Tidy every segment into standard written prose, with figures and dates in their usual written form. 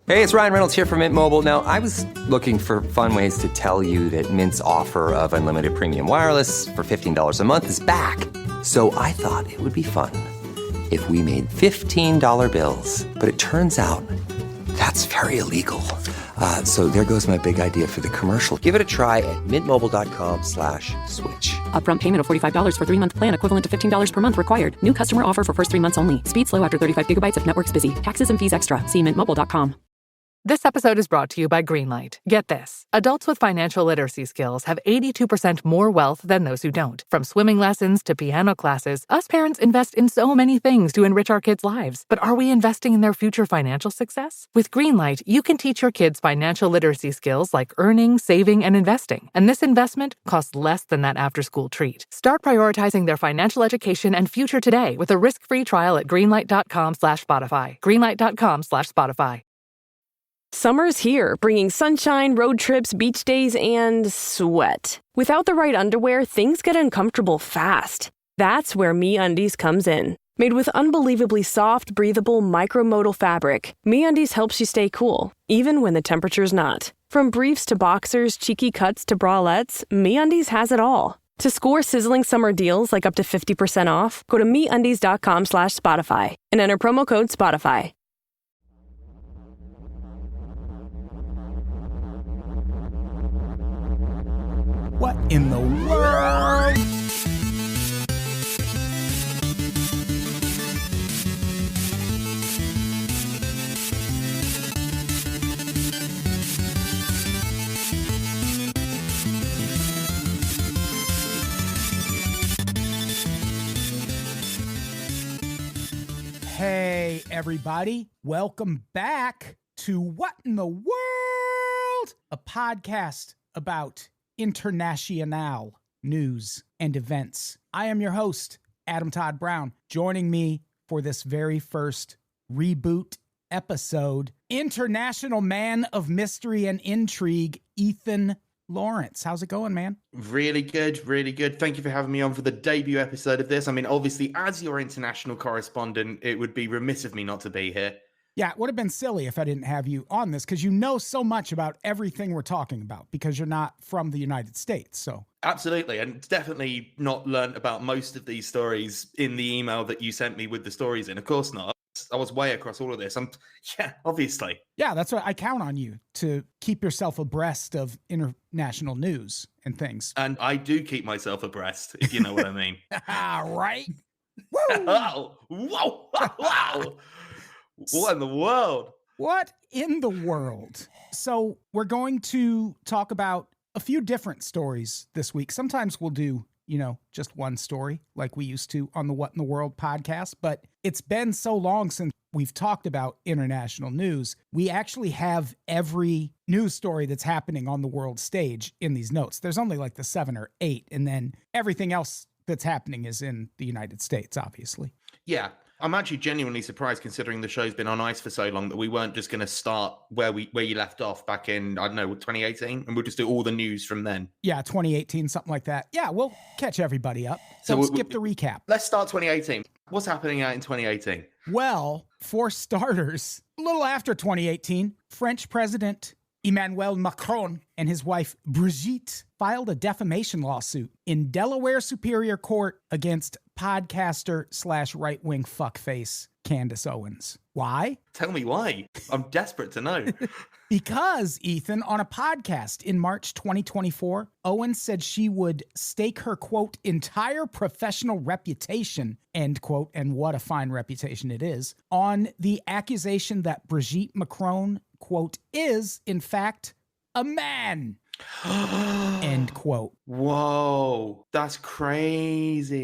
Hey, it's Ryan Reynolds here from Mint Mobile. Now, I was looking for fun ways to tell you that Mint's offer of unlimited premium wireless for $15 a month is back. So I thought it would be fun if we made $15 bills. But it turns out that's very illegal. So there goes my big idea for the commercial. Give it a try at mintmobile.com/switch. Upfront payment of $45 for 3-month plan, equivalent to $15 per month required. New customer offer for first 3 months only. Speed slow after 35 gigabytes if network's busy. Taxes and fees extra. See mintmobile.com. This episode is brought to you by Greenlight. Get this. Adults with financial literacy skills have 82% more wealth than those who don't. From swimming lessons to piano classes, us parents invest in so many things to enrich our kids' lives. But are we investing in their future financial success? With Greenlight, you can teach your kids financial literacy skills like earning, saving, and investing. And this investment costs less than that after-school treat. Start prioritizing their financial education and future today with a risk-free trial at greenlight.com/Spotify. Greenlight.com/Spotify. Summer's here, bringing sunshine, road trips, beach days, and sweat. Without the right underwear, things get uncomfortable fast. That's where MeUndies comes in. Made with unbelievably soft, breathable, micromodal fabric, MeUndies helps you stay cool, even when the temperature's not. From briefs to boxers, cheeky cuts to bralettes, MeUndies has it all. To score sizzling summer deals like up to 50% off, go to MeUndies.com/Spotify and enter promo code Spotify. What in the world? Hey, everybody. Welcome back to What in the World? A podcast about international news and events. I am your host, Adam Todd Brown. Joining me for this very first reboot episode, international man of mystery and intrigue, Ethan Lawrence. How's it going, man? Really good, really good. Thank you for having me on for the debut episode of this. I mean, obviously, as your international correspondent, it would be remiss of me not to be here. Yeah, it would have been silly if I didn't have you on this because you know so much about everything we're talking about because you're not from the United States. So absolutely, and definitely not learned about most of these stories in the email that you sent me with the stories in. Of course not. I was way across all of this. Obviously. Yeah, that's what I count on you to keep yourself abreast of international news and things. And I do keep myself abreast, if you know what I mean. Right? Whoa! Whoa! Wow! What in the world? What in the world? So we're going to talk about a few different stories this week. Sometimes we'll do, just one story like we used to on the What in the World podcast. But it's been so long since we've talked about international news. We actually have every news story that's happening on the world stage in these notes. There's only like the 7 or 8. And then everything else that's happening is in the United States, obviously. Yeah. I'm actually genuinely surprised considering the show's been on ice for so long that we weren't just going to start where you left off back in, 2018, and we'll just do all the news from then. Yeah, 2018, something like that. Yeah, we'll catch everybody up. So we'll skip the recap. Let's start 2018. What's happening out in 2018? Well, for starters, a little after 2018, French President Emmanuel Macron and his wife Brigitte filed a defamation lawsuit in Delaware Superior Court against podcaster/right-wing fuckface Candace Owens. Why? Tell me why. I'm desperate to know. Because, Ethan, on a podcast in March 2024, Owens said she would stake her, quote, entire professional reputation, end quote, and what a fine reputation it is, on the accusation that Brigitte Macron, quote, is, in fact, a man. End quote. Whoa, that's crazy.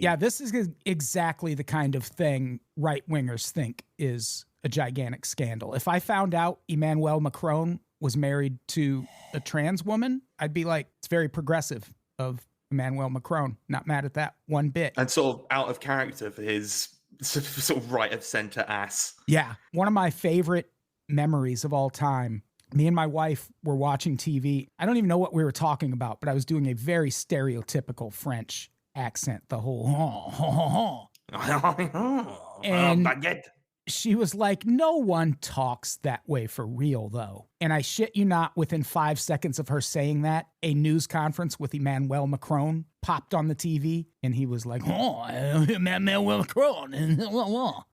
Yeah, this is exactly the kind of thing right-wingers think is a gigantic scandal. If I found out Emmanuel Macron was married to a trans woman, I'd be like, it's very progressive of Emmanuel Macron. Not mad at that one bit. And sort of out of character for his sort of right-of-center ass. Yeah, one of my favorite memories of all time. Me and my wife were watching TV. I don't even know what we were talking about, but I was doing a very stereotypical French accent, the whole and baguette. she was like, no one talks that way for real, though. And I shit you not, within 5 seconds of her saying that, a news conference with Emmanuel Macron popped on the TV, and he was like, oh, Emmanuel Macron.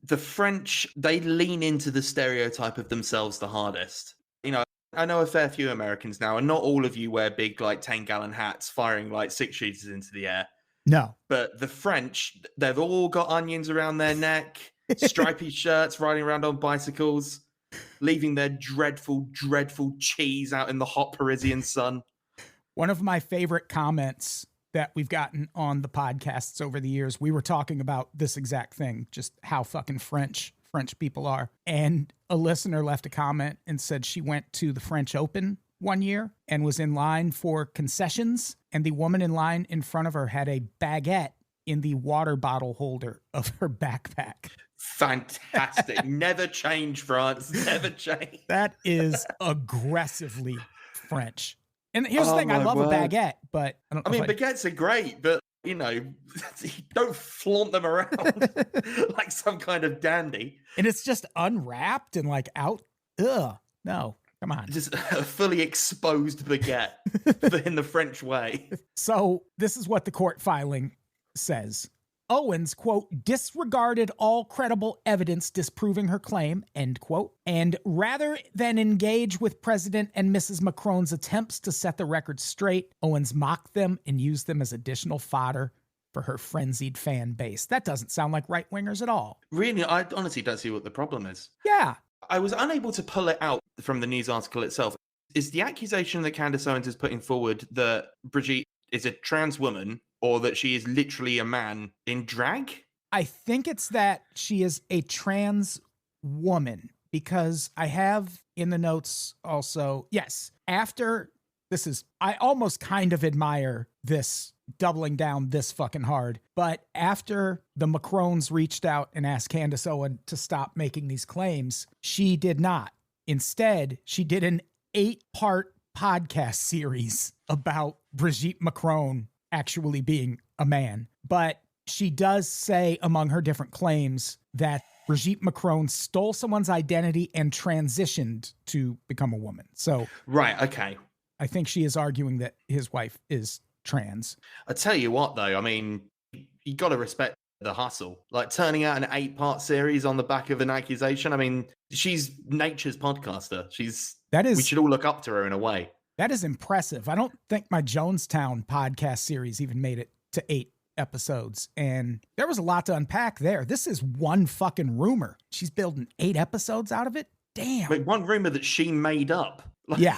The French, they lean into the stereotype of themselves the hardest. You know, I know a fair few Americans now, and not all of you wear big, like, 10-gallon hats firing, like, six-shooters into the air. No. But the French, they've all got onions around their neck, stripy shirts, riding around on bicycles, leaving their dreadful, dreadful cheese out in the hot Parisian sun. One of my favorite comments that we've gotten on the podcasts over the years, we were talking about this exact thing, just how fucking French people are. And a listener left a comment and said she went to the French Open one year and was in line for concessions, and the woman in line in front of her had a baguette in the water bottle holder of her backpack. Fantastic. Never change, France. Never change. That is aggressively French. And here's the thing, I love a baguette, but I mean, baguettes are great, but, you know, don't flaunt them around like some kind of dandy. And it's just unwrapped and like out. Ugh, no. Come on. Just a fully exposed baguette in the French way. So this is what the court filing says. Owens, quote, disregarded all credible evidence disproving her claim, end quote, and rather than engage with President and Mrs. Macron's attempts to set the record straight, Owens mocked them and used them as additional fodder for her frenzied fan base. That doesn't sound like right-wingers at all. Really, I honestly don't see what the problem is. Yeah. I was unable to pull it out from the news article itself. Is the accusation that Candace Owens is putting forward that Brigitte is a trans woman, or that she is literally a man in drag? I think it's that she is a trans woman, because I have in the notes also, yes, after this is, I almost kind of admire this doubling down this fucking hard. But after the Macrons reached out and asked Candace Owens to stop making these claims, she did not. Instead, she did an 8-part podcast series about Brigitte Macron actually being a man. But she does say among her different claims that Brigitte Macron stole someone's identity and transitioned to become a woman. So, right, okay. I think she is arguing that his wife is trans. I tell you what, though, I mean, you got to respect the hustle. Like turning out an 8-part series on the back of an accusation. I mean, she's nature's podcaster. We should all look up to her in a way. That is impressive. I don't think my Jonestown podcast series even made it to 8 episodes. And there was a lot to unpack there. This is one fucking rumor. She's building 8 episodes out of it. Damn. But one rumor that she made up. Like, yeah.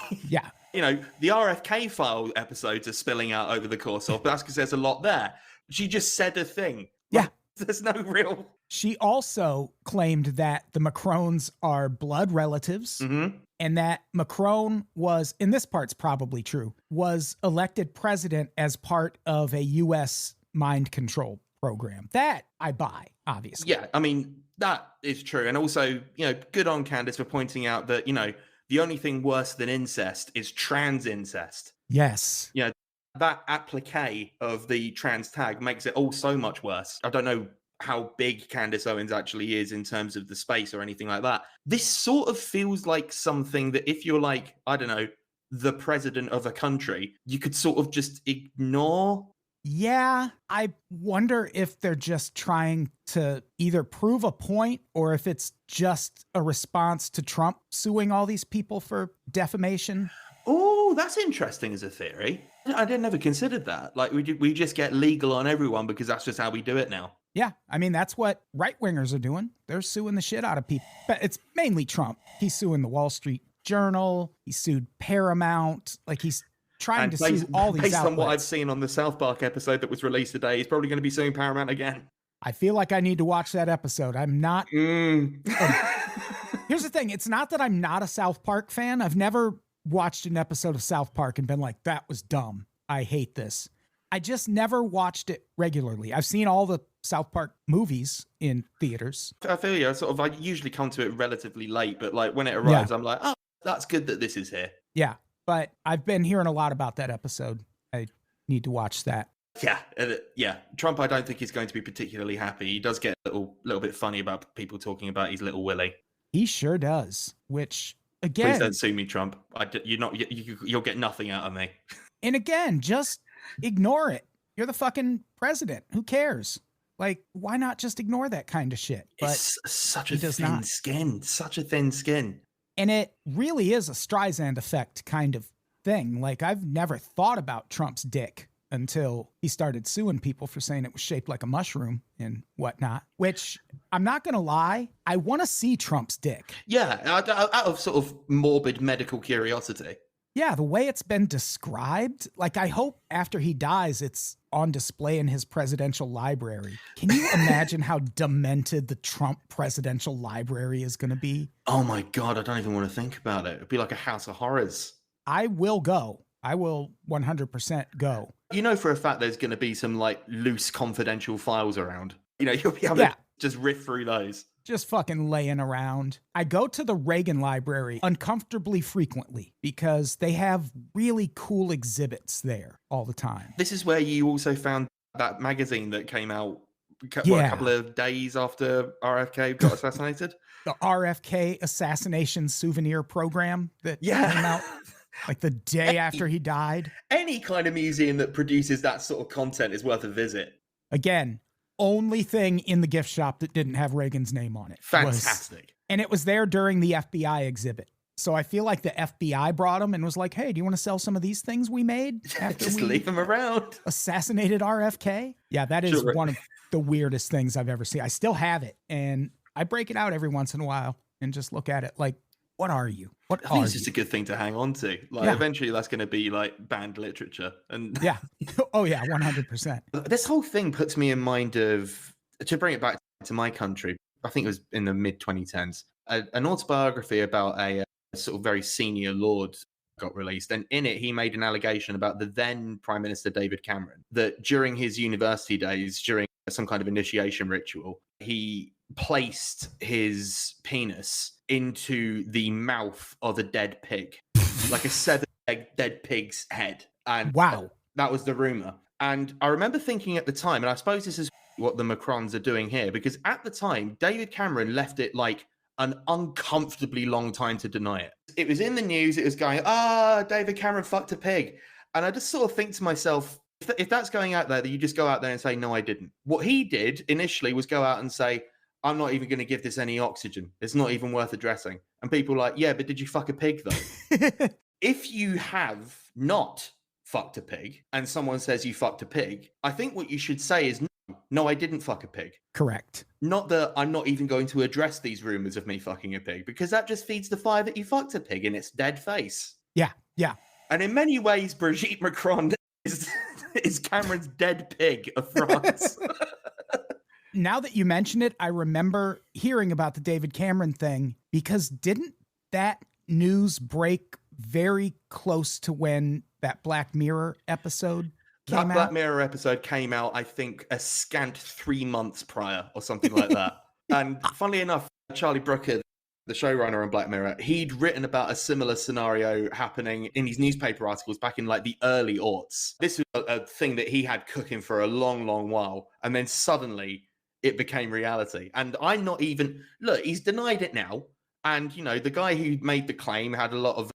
You know, the RFK file episodes are spilling out over the course of, but that's because there's a lot there. She just said a thing. Yeah. There's no real... She also claimed that the Macrons are blood relatives, and that Macron was, and this part's probably true, was elected president as part of a U.S. mind control program. That I buy, obviously. Yeah, I mean, that is true. And also, you know, good on Candace for pointing out that, you know, the only thing worse than incest is trans incest. Yes. Yeah, that applique of the trans tag makes it all so much worse. I don't know how big Candace Owens actually is in terms of the space or anything like that. This sort of feels like something that if you're like, I don't know, the president of a country, you could sort of just ignore. Yeah, I wonder if they're just trying to either prove a point or if it's just a response to Trump suing all these people for defamation. Oh, that's interesting as a theory. I didn't ever considered that. Like we just get legal on everyone because that's just how we do it now. Yeah, I mean, that's what right-wingers are doing. They're suing the shit out of people. But it's mainly Trump. He's suing the Wall Street Journal. He sued Paramount. Like, he's trying to sue all these outlets. Based on what I've seen on the South Park episode that was released today, he's probably going to be suing Paramount again. I feel like I need to watch that episode. I'm not... Here's the thing. It's not that I'm not a South Park fan. I've never watched an episode of South Park and been like, that was dumb. I hate this. I just never watched it regularly. I've seen all the South Park movies in theaters. I feel you. I usually come to it relatively late, but like when it arrives, I'm like, oh, that's good that this is here. Yeah, but I've been hearing a lot about that episode. I need to watch that. Yeah. Trump, I don't think is going to be particularly happy. He does get a little bit funny about people talking about his little Willie. He sure does, which, Please again, don't sue me, Trump. You'll get nothing out of me. and again, just ignore it. You're the fucking president. Who cares? Like, why not just ignore that kind of shit? But it's such a he does thin not. skin. Such a thin skin. And it really is a Streisand effect kind of thing. Like, I've never thought about Trump's dick until he started suing people for saying it was shaped like a mushroom and whatnot, which I'm not going to lie, I want to see Trump's dick. Yeah, out of sort of morbid medical curiosity. Yeah, the way it's been described, like, I hope after he dies, it's on display in his presidential library. Can you imagine how demented the Trump presidential library is going to be? Oh my God, I don't even want to think about it. It'd be like a house of horrors. I will go. I will 100% go. You know for a fact there's going to be some like loose confidential files around. You know, you'll be able to just riff through those. Just fucking laying around. I go to the Reagan Library uncomfortably frequently because they have really cool exhibits there all the time. This is where you also found that magazine that came out a couple of days after RFK got assassinated. The RFK assassination souvenir program that came out like the day after he died. Any kind of museum that produces that sort of content is worth a visit. Again, only thing in the gift shop that didn't have Reagan's name on it. Fantastic. And it was there during the FBI exhibit. So I feel like the FBI brought him and was like, hey, do you want to sell some of these things we made? Just leave them around. Assassinated RFK? Yeah, that is one of the weirdest things I've ever seen. I still have it. And I break it out every once in a while and just look at it like, what are you? What I think are it's just you? a good thing to hang on to. Like eventually that's going to be like banned literature. And yeah. Oh yeah, 100%. This whole thing puts me in mind of, to bring it back to my country, I think it was in the mid 2010s, an autobiography about a sort of very senior lord got released. And in it, he made an allegation about the then Prime Minister David Cameron, that during his university days, during some kind of initiation ritual, he placed his penis into the mouth of a dead pig, like a severed dead pig's head. And wow, that was the rumor. And I remember thinking at the time, and I suppose this is what the Macrons are doing here, because at the time, David Cameron left it like an uncomfortably long time to deny it. It was in the news. It was going, David Cameron fucked a pig. And I just sort of think to myself, if that's going out there, that you just go out there and say, no, I didn't. What he did initially was go out and say, I'm not even going to give this any oxygen. It's not even worth addressing. And people are like, yeah, but did you fuck a pig though? If you have not fucked a pig and someone says you fucked a pig, I think what you should say is, no, I didn't fuck a pig. Correct. Not that I'm not even going to address these rumors of me fucking a pig, because that just feeds the fire that you fucked a pig in its dead face. Yeah, yeah. And in many ways, Brigitte Macron is Cameron's dead pig of France. Now that you mention it, I remember hearing about the David Cameron thing, because didn't that news break very close to when that Black Mirror episode came out? That Black Mirror episode came out, I think, a scant 3 months prior or something like that. And funnily enough, Charlie Brooker, the showrunner on Black Mirror, he'd written about a similar scenario happening in his newspaper articles back in like the early aughts. This was a thing that he had cooking for a long, long while. And then suddenly it became reality. And I'm not even, look, he's denied it now. And, you know, the guy who made the claim had a lot of,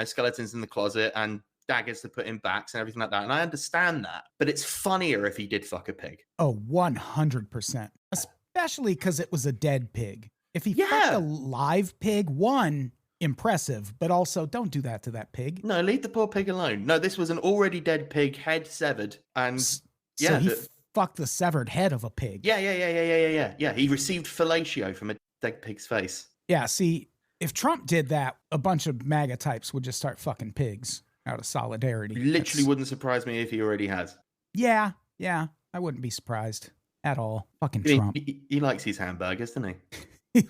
skeletons in the closet and daggers to put in backs and everything like that. And I understand that. But it's funnier if he did fuck a pig. Oh, 100%. Especially because it was a dead pig. If he fucked a live pig, one, impressive, but also don't do that to that pig. No, leave the poor pig alone. No, this was an already dead pig, head severed. And so he fucked the severed head of a pig. Yeah. He received fellatio from a dead pig's face. Yeah, see, if Trump did that, a bunch of MAGA types would just start fucking pigs out of solidarity. Literally wouldn't surprise me if he already has. Yeah, I wouldn't be surprised at all. Fucking Trump. He likes his hamburgers, doesn't he?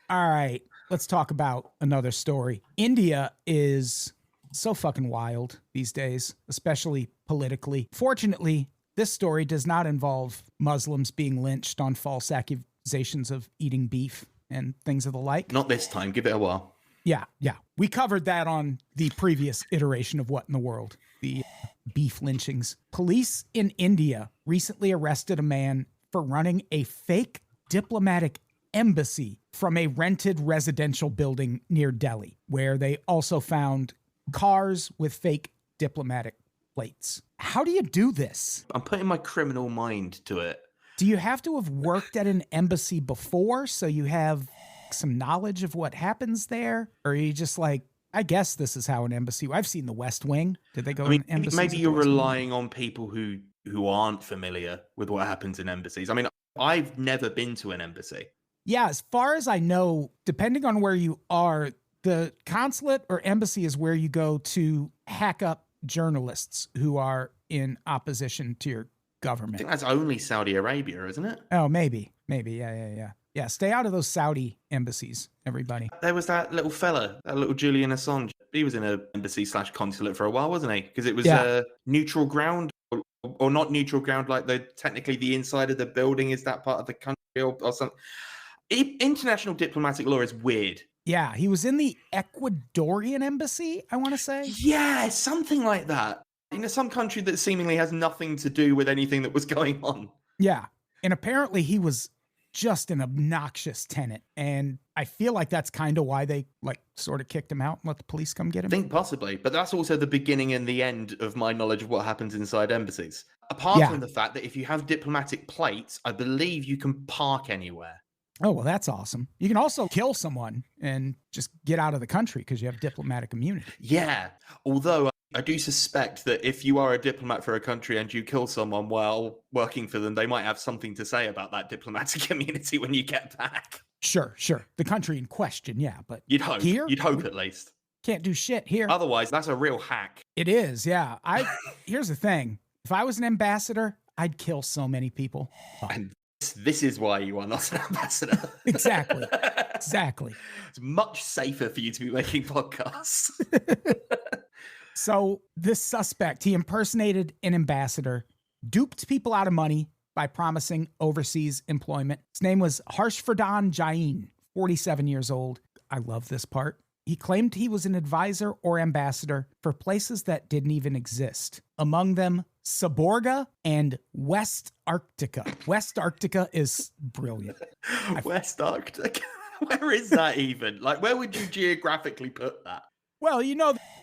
All right, let's talk about another story. India is so fucking wild these days, especially politically. Fortunately, this story does not involve Muslims being lynched on false accusations of eating beef and things of the like. Not this time. Give it a while. Yeah. We covered that on the previous iteration of What in the World. the beef lynchings. Police in India recently arrested a man for running a fake diplomatic embassy from a rented residential building near Delhi, where they also found cars with fake diplomatic plates. How do you do this? I'm putting my criminal mind to it. Do you have to have worked at an embassy before so you have some knowledge of what happens there? Or are you just like, I guess this is how an embassy... I've seen The West Wing. Did they go in embassies? Maybe you're relying on people who aren't familiar with what happens in embassies. I mean, I've never been to an embassy. Yeah, as far as I know, depending on where you are, the consulate or embassy is where you go to hack up journalists who are in opposition to your government. I think that's only Saudi Arabia, isn't it? Oh, maybe. Yeah, stay out of those Saudi embassies, everybody. There was that little fella, that little Julian Assange. He was in an embassy/consulate for a while, wasn't he? Because it was neutral ground, or not neutral ground, like technically the inside of the building is that part of the country or something. International diplomatic law is weird. Yeah, he was in the Ecuadorian embassy, I want to say. Yeah, something like that. In some country that seemingly has nothing to do with anything that was going on. Yeah, and apparently he was just an obnoxious tenant, and I feel like that's kind of why they sort of kicked him out and let the police come get him. I think possibly, but that's also the beginning and the end of my knowledge of what happens inside embassies. Apart from the fact that if you have diplomatic plates, I believe you can park anywhere. Oh, well, that's awesome. You can also kill someone and just get out of the country because you have diplomatic immunity. Yeah, although I do suspect that if you are a diplomat for a country and you kill someone while working for them, they might have something to say about that diplomatic immunity when you get back. Sure. The country in question, yeah, but you'd hope. Here, you'd hope at least. Can't do shit here. Otherwise, that's a real hack. It is, yeah. Here's the thing. If I was an ambassador, I'd kill so many people. And this is why you are not an ambassador. Exactly. It's much safer for you to be making podcasts. So this suspect, he impersonated an ambassador, duped people out of money by promising overseas employment. His name was Harshvardhan Jain, 47 years old. I love this part. He claimed he was an advisor or ambassador for places that didn't even exist. Among them, Saborga and West Arctica. West Arctica is brilliant. West Arctica? Where is that even? Where would you geographically put that? Well,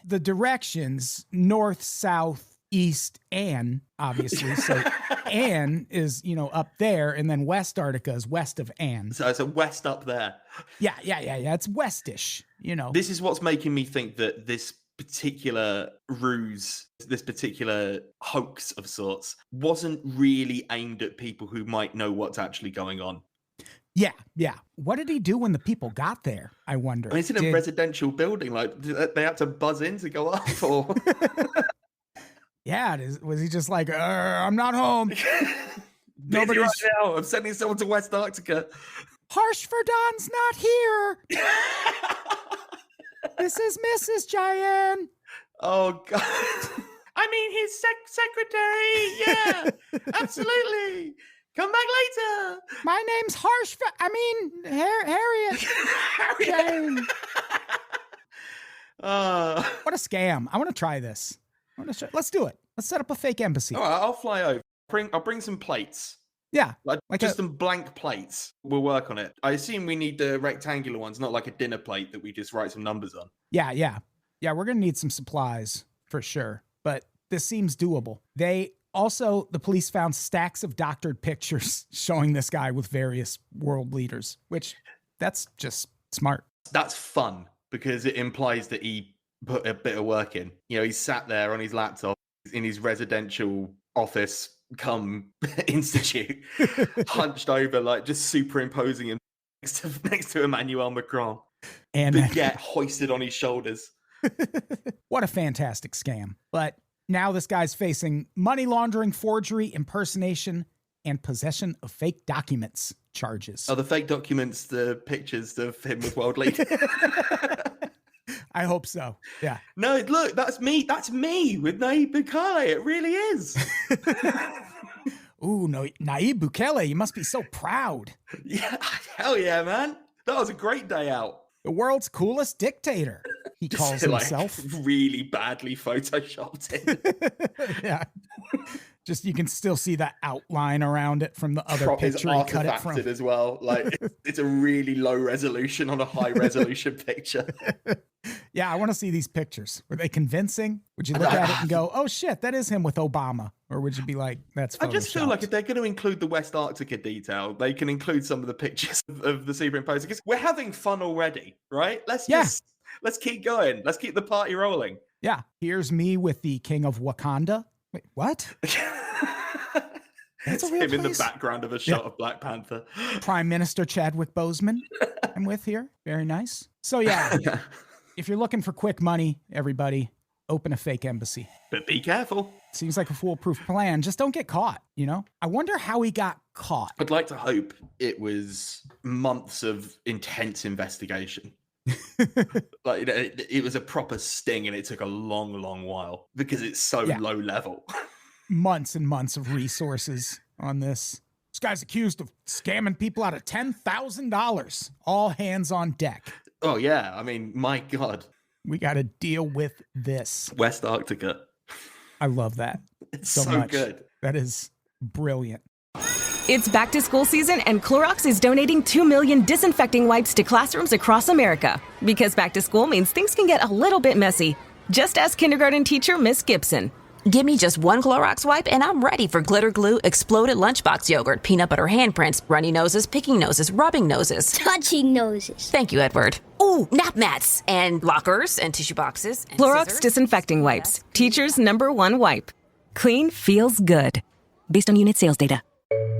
the directions, north, south, east, and obviously. So Ann is, up there, and then West Arctica is west of Ann. So it's a west up there. Yeah. It's westish, This is what's making me think that this particular ruse, this particular hoax of sorts, wasn't really aimed at people who might know what's actually going on. Yeah. What did he do when the people got there, I wonder? I mean, it's in a residential building. They had to buzz in to go off, or... Yeah, was he just like, I'm not home. Nobody's right now. I'm sending someone to West Arctica. Harshvardhan's not here. This is Mrs. Jain. Oh, God. I mean, his secretary. Yeah, absolutely. Come back later. My name's Harriet. Jain. What a scam. I want to try this. Let's do it. Let's set up a fake embassy. All right, I'll fly over. I'll bring some plates. Yeah. Just some blank plates. We'll work on it. I assume we need the rectangular ones, not like a dinner plate that we just write some numbers on. Yeah, we're going to need some supplies for sure. But this seems doable. The police found stacks of doctored pictures showing this guy with various world leaders, which that's just smart. That's fun because it implies that he put a bit of work in. He sat there on his laptop in his residential office institute, hunched over, just superimposing him next to Emmanuel Macron. And baguette hoisted on his shoulders. What a fantastic scam. But now this guy's facing money laundering, forgery, impersonation, and possession of fake documents charges. Oh, the fake documents, the pictures of him with world leaders. I hope so. Yeah. No, look, that's me. That's me with Nayib Bukele. It really is. Ooh, no, Nayib Bukele, you must be so proud. Yeah, hell yeah, man. That was a great day out. The world's coolest dictator. he calls like, himself. Really badly photoshopped in. Yeah. Just you can still see the outline around it from the other Crop is picture he cut it from. artifacted as well. Like it's a really low resolution on a high resolution picture. Yeah, I want to see these pictures. Were they convincing? Would you look at it and go, "Oh shit, that is him with Obama," or would you be like, "That's"? I just feel like if they're going to include the West Arctica detail, they can include some of the pictures of the superimposed. Because we're having fun already, right? Let's keep going. Let's keep the party rolling. Yeah, here's me with the King of Wakanda. Wait, what? That's a real him place? In the background of a shot of Black Panther. Prime Minister Chadwick Boseman. I'm with here. Very nice. So yeah, if you're looking for quick money, everybody, open a fake embassy. But be careful. Seems like a foolproof plan. Just don't get caught, you know? I wonder how he got caught. I'd like to hope it was months of intense investigation. Like it was a proper sting and it took a long while because it's so low level. Months and months of resources on this. This guy's accused of scamming people out of $10,000. All hands on deck. Oh yeah, I mean, my God. We got to deal with this. West Arctica. I love that. It's so so much. Good. That is brilliant. It's back to school season and Clorox is donating 2 million disinfecting wipes to classrooms across America. Because back to school means things can get a little bit messy. Just ask kindergarten teacher Miss Gibson. Give me just one Clorox wipe and I'm ready for glitter glue, exploded lunchbox yogurt, peanut butter handprints, runny noses, picking noses, rubbing noses. Touching noses. Thank you, Edward. Ooh, nap mats and lockers and tissue boxes. And Clorox scissors. disinfecting wipes. Teacher's #1 wipe. Clean feels good. Based on unit sales data.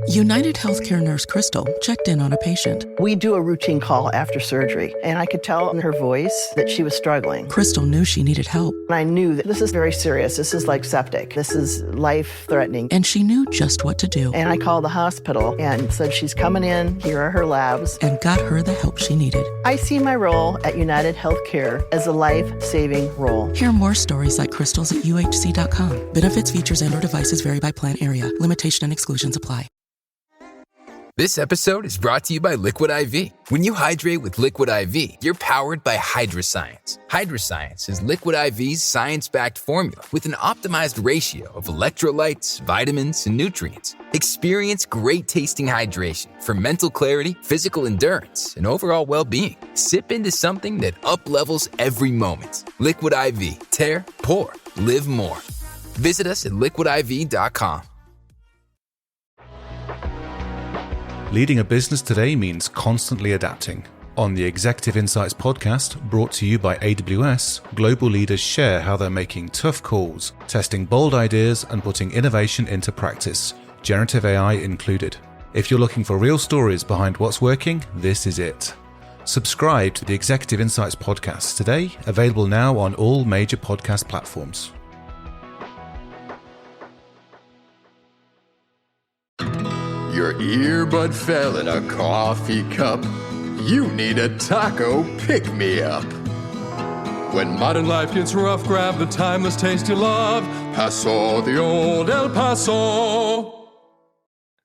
United Healthcare nurse Crystal checked in on a patient. We do a routine call after surgery, and I could tell in her voice that she was struggling. Crystal knew she needed help. I knew that this is very serious. This is like septic. This is life-threatening. And she knew just what to do. And I called the hospital and said, she's coming in. Here are her labs. And got her the help she needed. I see my role at United Healthcare as a life-saving role. Hear more stories like Crystal's at uhc.com. Benefits, features, and/or devices vary by plan area. Limitation and exclusions apply. This episode is brought to you by Liquid IV. When you hydrate with Liquid IV, you're powered by Hydroscience. Hydroscience is Liquid IV's science-backed formula with an optimized ratio of electrolytes, vitamins, and nutrients. Experience great-tasting hydration for mental clarity, physical endurance, and overall well-being. Sip into something that up-levels every moment. Liquid IV. Tear, pour, live more. Visit us at liquidiv.com. Leading a business today means constantly adapting. On the Executive Insights podcast, brought to you by AWS, global leaders share how they're making tough calls, testing bold ideas, and putting innovation into practice, generative AI included. If you're looking for real stories behind what's working, this is it. Subscribe to the Executive Insights podcast today, available now on all major podcast platforms. Your earbud fell in a coffee cup. You need a taco pick-me-up. When modern life gets rough, grab the timeless taste you love. Paso, the old El Paso. All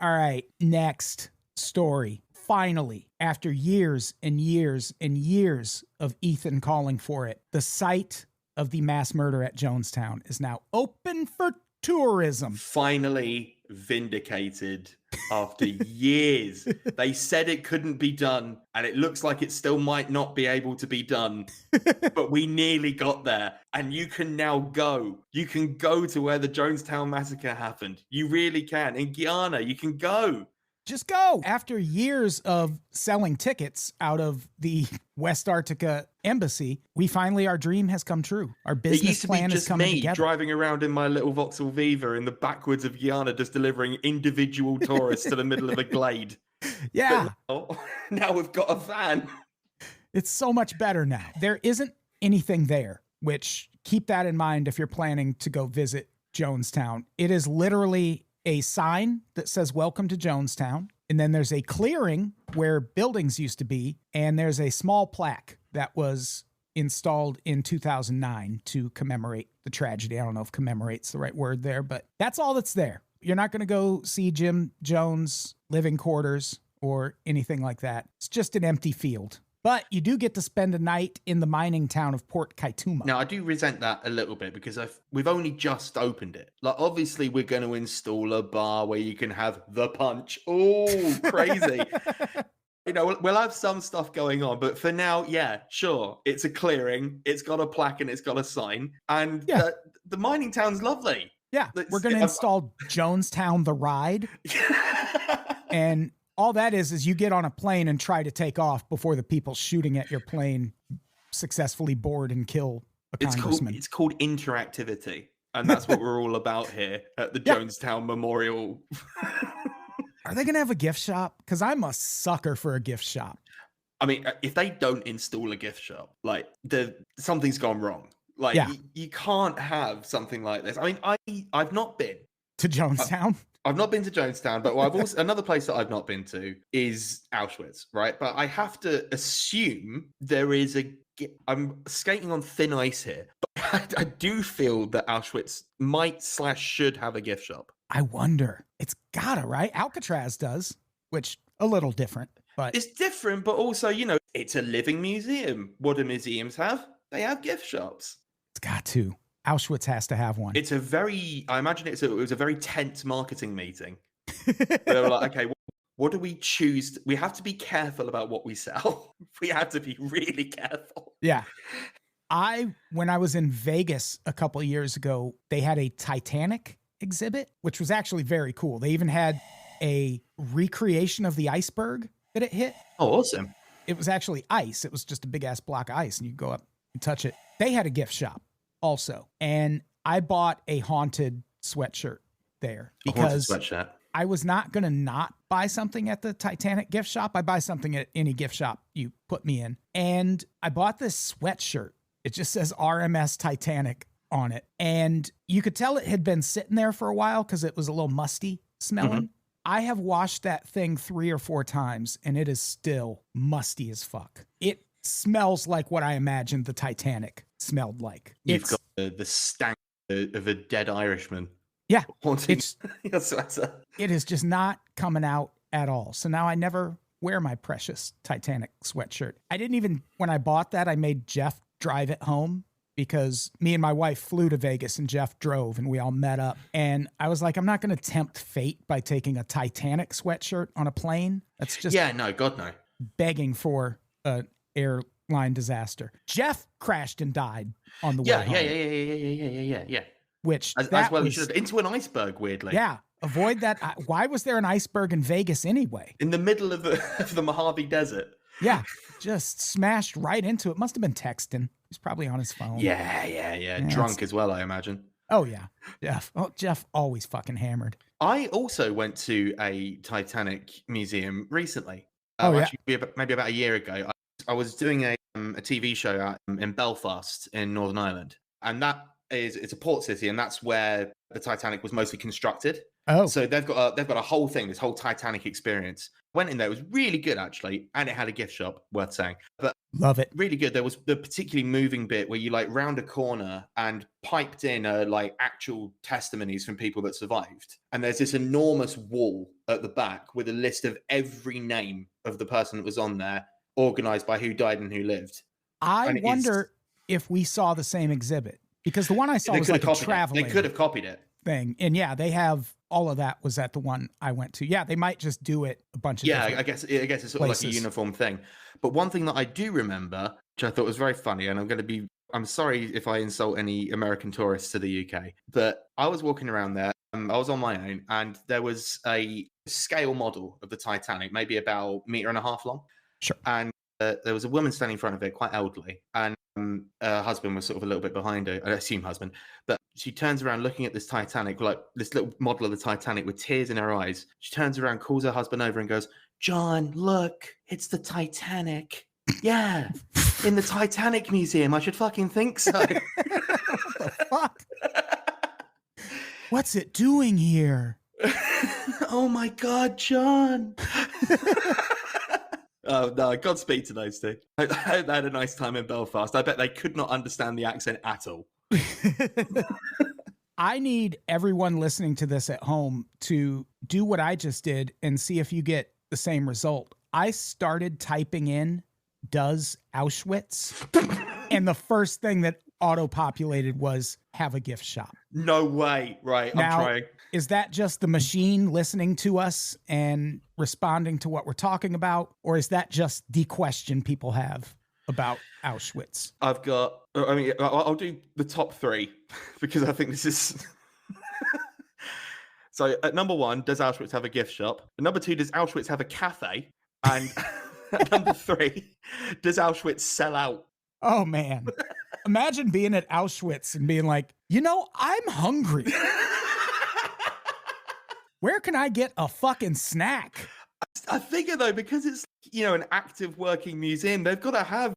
right, next story. Finally, after years and years and years of Ethan calling for it, the site of the mass murder at Jonestown is now open for tourism. Finally vindicated after years. They said it couldn't be done, and it looks like it still might not be able to be done, but we nearly got there. And you can now go. You can go to where the Jonestown massacre happened. You really can. In Guyana, you can go. Just go. After years of selling tickets out of the West Arctica embassy, our dream has come true. Our business plan is coming together. Driving around in my little Vauxhall Viva in the backwoods of Guyana, just delivering individual tourists to the middle of a glade. Yeah. But now we've got a van. It's so much better now. There isn't anything there, which keep that in mind if you're planning to go visit Jonestown. It is literally a sign that says welcome to Jonestown. And then there's a clearing where buildings used to be. And there's a small plaque that was installed in 2009 to commemorate the tragedy. I don't know if commemorate's the right word there, but that's all that's there. You're not going to go see Jim Jones' living quarters or anything like that. It's just an empty field But you do get to spend a night in the mining town of Port Kaituma. Now, I do resent that a little bit because we've only just opened it. Like, obviously, we're going to install a bar where you can have the punch. Oh, crazy. We'll have some stuff going on, but for now, yeah, sure. It's a clearing. It's got a plaque and it's got a sign. And the mining town's lovely. Yeah, we're going to install Jonestown the ride. And all that is you get on a plane and try to take off before the people shooting at your plane successfully board and kill a congressman. It's called interactivity. And that's what we're all about here at the Jonestown Memorial. Are they going to have a gift shop? Because I'm a sucker for a gift shop. I mean, if they don't install a gift shop, like something's gone wrong. Like you can't have something like this. I mean, I've not been to Jonestown. I've not been to Jonestown, but I've also another place that I've not been to is Auschwitz, right? But I have to assume there is I'm skating on thin ice here, but I do feel that Auschwitz might/should have a gift shop. I wonder. It's gotta, right? Alcatraz does, which a little different, but it's different, but also, it's a living museum. What do museums have? They have gift shops. It's got to. Auschwitz has to have one. I imagine it was a very tense marketing meeting. They were like, okay, what do we choose? We have to be careful about what we sell. We have to be really careful. Yeah. When I was in Vegas a couple of years ago, they had a Titanic exhibit, which was actually very cool. They even had a recreation of the iceberg that it hit. Oh, awesome. It was actually ice. It was just a big ass block of ice and you go up and touch it. They had a gift shop also. And I bought a haunted sweatshirt there because I was not going to not buy something at the Titanic gift shop. I buy something at any gift shop you put me in. And I bought this sweatshirt. It just says RMS Titanic on it. And you could tell it had been sitting there for a while because it was a little musty smelling. Mm-hmm. I have washed that thing 3 or 4 times and it is still musty as fuck. It smells like what I imagined the Titanic smelled like. You've got the stank of a dead Irishman. Yeah. It is just not coming out at all. So now I never wear my precious Titanic sweatshirt. I didn't even, when I bought that, I made Jeff drive it home because me and my wife flew to Vegas and Jeff drove and we all met up. And I was like, I'm not going to tempt fate by taking a Titanic sweatshirt on a plane. That's just God no. Begging for an airline disaster. Jeff crashed and died on the way home. Yeah. Which as well, you should have into an iceberg. Weirdly, yeah. Avoid that. Why was there an iceberg in Vegas anyway? In the middle of the Mojave Desert. Yeah, just smashed right into it. Must have been texting. He's probably on his phone. Yeah. Drunk as well, I imagine. Oh yeah, Jeff. Oh, Jeff always fucking hammered. I also went to a Titanic museum recently. Maybe about a year ago. I was doing a TV show out in Belfast in Northern Ireland, and it's a port city, and that's where the Titanic was mostly constructed. Oh, so they've got a whole thing, this whole Titanic experience. Went in there, it was really good actually, and it had a gift shop, worth saying. But love it, really good. There was the particularly moving bit where you round a corner and piped in actual testimonies from people that survived, and there's this enormous wall at the back with a list of every name of the person that was on there, organized by who died and who lived. I wonder if we saw the same exhibit, because the one I saw was like a traveling. They could have copied it. Thing. And yeah, they have all of that was at the one I went to. Yeah, they might just do it a bunch of different I guess it's sort of like a uniform thing. But one thing that I do remember, which I thought was very funny, and I'm sorry if I insult any American tourists to the UK, but I was walking around there, I was on my own, and there was a scale model of the Titanic, maybe about 1.5 meters long. Sure. And there was a woman standing in front of it, quite elderly, and her husband was sort of a little bit behind her, I assume husband, but she turns around looking at this Titanic, like this little model of the Titanic with tears in her eyes. She turns around, calls her husband over and goes, "John, look, it's the Titanic." Yeah, in the Titanic Museum. I should fucking think so. What the fuck? What's it doing here? Oh my God, John. Oh, no, Godspeed to those two. I hope they had a nice time in Belfast. I bet they could not understand the accent at all. I need everyone listening to this at home to do what I just did and see if you get the same result. I started typing in does Auschwitz? And the first thing that auto-populated was have a gift shop. No way. Right, Now, I'm trying. Is that just the machine listening to us and responding to what we're talking about? Or is that just the question people have about Auschwitz? I've got, I mean, I'll do the top three because I think this is... So at number one, does Auschwitz have a gift shop? At number two, does Auschwitz have a cafe? And at number three, does Auschwitz sell out? Oh, man. Imagine being at Auschwitz and being like, I'm hungry. Where can I get a fucking snack? I figure, though, because it's, an active working museum, they've got to have,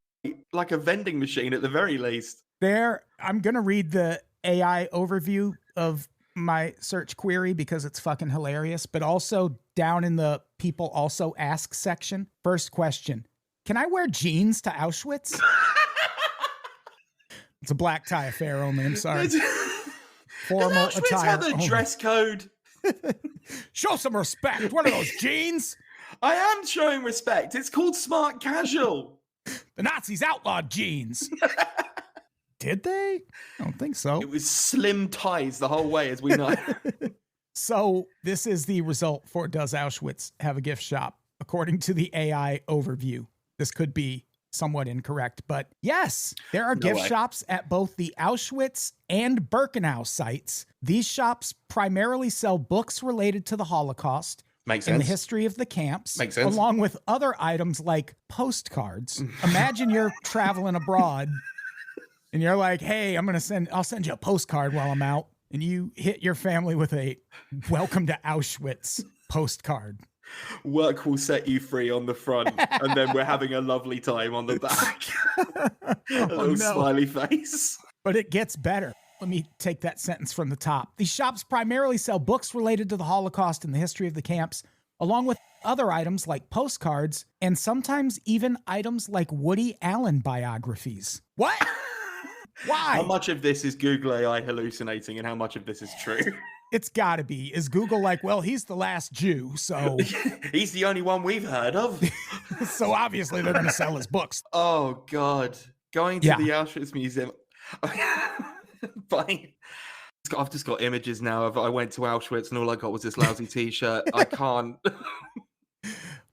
like, a vending machine at the very least. I'm going to read the AI overview of my search query because it's fucking hilarious, but also down in the people also ask section. First question, can I wear jeans to Auschwitz? It's a black tie affair only, I'm sorry. Formal Does Auschwitz attire have a only. dress code? Show some respect. What are those, jeans? I am showing respect. It's called smart casual. The Nazis outlawed jeans. Did they? I don't think so. It was slim ties the whole way, as we know. So this is the result for does Auschwitz have a gift shop? According to the AI overview, this could be somewhat incorrect, but yes, there are gift shops at both the Auschwitz and Birkenau sites. These shops primarily sell books related to the Holocaust Makes and sense. the history of the camps, Makes sense. along with other items like postcards. Imagine you're traveling abroad and you're like, hey, I'll send you a postcard while I'm out. And you hit your family with a welcome to Auschwitz postcard. Work will set you free on the front, and then we're having a lovely time on the back. A little smiley face. But it gets better. Let me take that sentence from the top. These shops primarily sell books related to the Holocaust and the history of the camps, along with other items like postcards, and sometimes even items like Woody Allen biographies. What? Why? How much of this is Google AI hallucinating, and how much of this is true? It's gotta be. Is Google like, well, he's the last Jew, so... He's the only one we've heard of. So obviously they're going to sell his books. Oh, God. Going to the Auschwitz Museum. Fine. I've just got images now of I went to Auschwitz and all I got was this lousy t-shirt. I can't...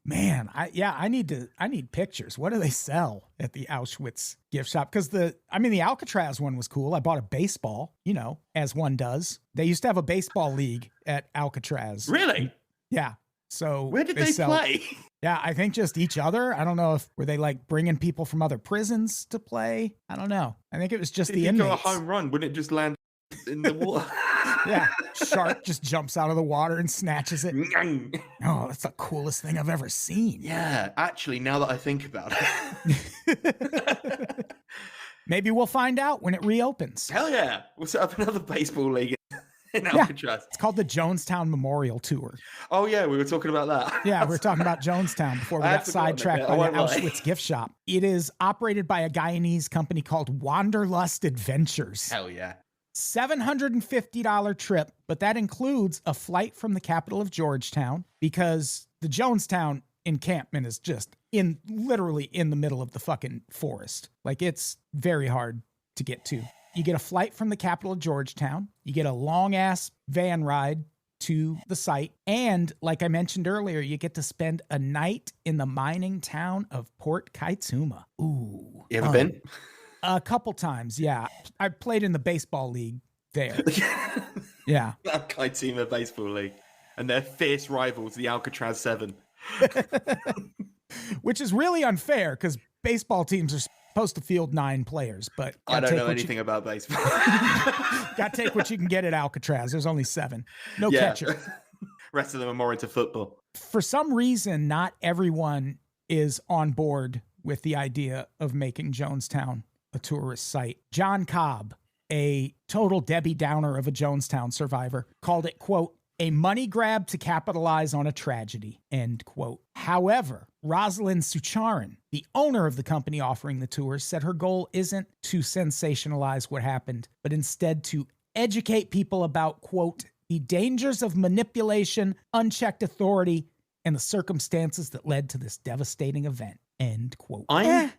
Man, I need pictures. What do they sell at the Auschwitz gift shop? Because the Alcatraz one was cool. I bought a baseball, as one does. They used to have a baseball league at Alcatraz. Really? Yeah. So where did they play? Yeah, I think just each other. I don't know were they like bringing people from other prisons to play? I don't know. I think it was just the inmates. If you go a home run, wouldn't it just land in the water? Yeah, shark just jumps out of the water and snatches it. Oh, that's the coolest thing I've ever seen. Yeah, actually, now that I think about it. Maybe we'll find out when it reopens. Hell yeah. We'll set up another baseball league in Alcatraz. It's called the Jonestown Memorial Tour. Oh, yeah, we were talking about that. Yeah, we were talking about Jonestown before we got sidetracked by the Auschwitz gift shop. It is operated by a Guyanese company called Wanderlust Adventures. Hell yeah. $750 trip, but that includes a flight from the capital of Georgetown because the Jonestown encampment is just literally in the middle of the fucking forest. Like, it's very hard to get to. You get a flight from the capital of Georgetown. You get a long ass van ride to the site. And like I mentioned earlier, you get to spend a night in the mining town of Port Kaituma. Ooh. You ever been? A couple times, yeah. I played in the baseball league there. Yeah. Kaituma Baseball League. And their fierce rivals, the Alcatraz 7. Which is really unfair because baseball teams are supposed to field 9 players, but I don't know anything about baseball. Got to take what you can get at Alcatraz. There's only 7. No catcher. Rest of them are more into football. For some reason, not everyone is on board with the idea of making Jonestown a tourist site. John Cobb, a total Debbie Downer of a Jonestown survivor, called it, quote, a money grab to capitalize on a tragedy, end quote. However, Rosalind Sucharan, the owner of the company offering the tours, said her goal isn't to sensationalize what happened, but instead to educate people about, quote, the dangers of manipulation, unchecked authority, and the circumstances that led to this devastating event. End quote. I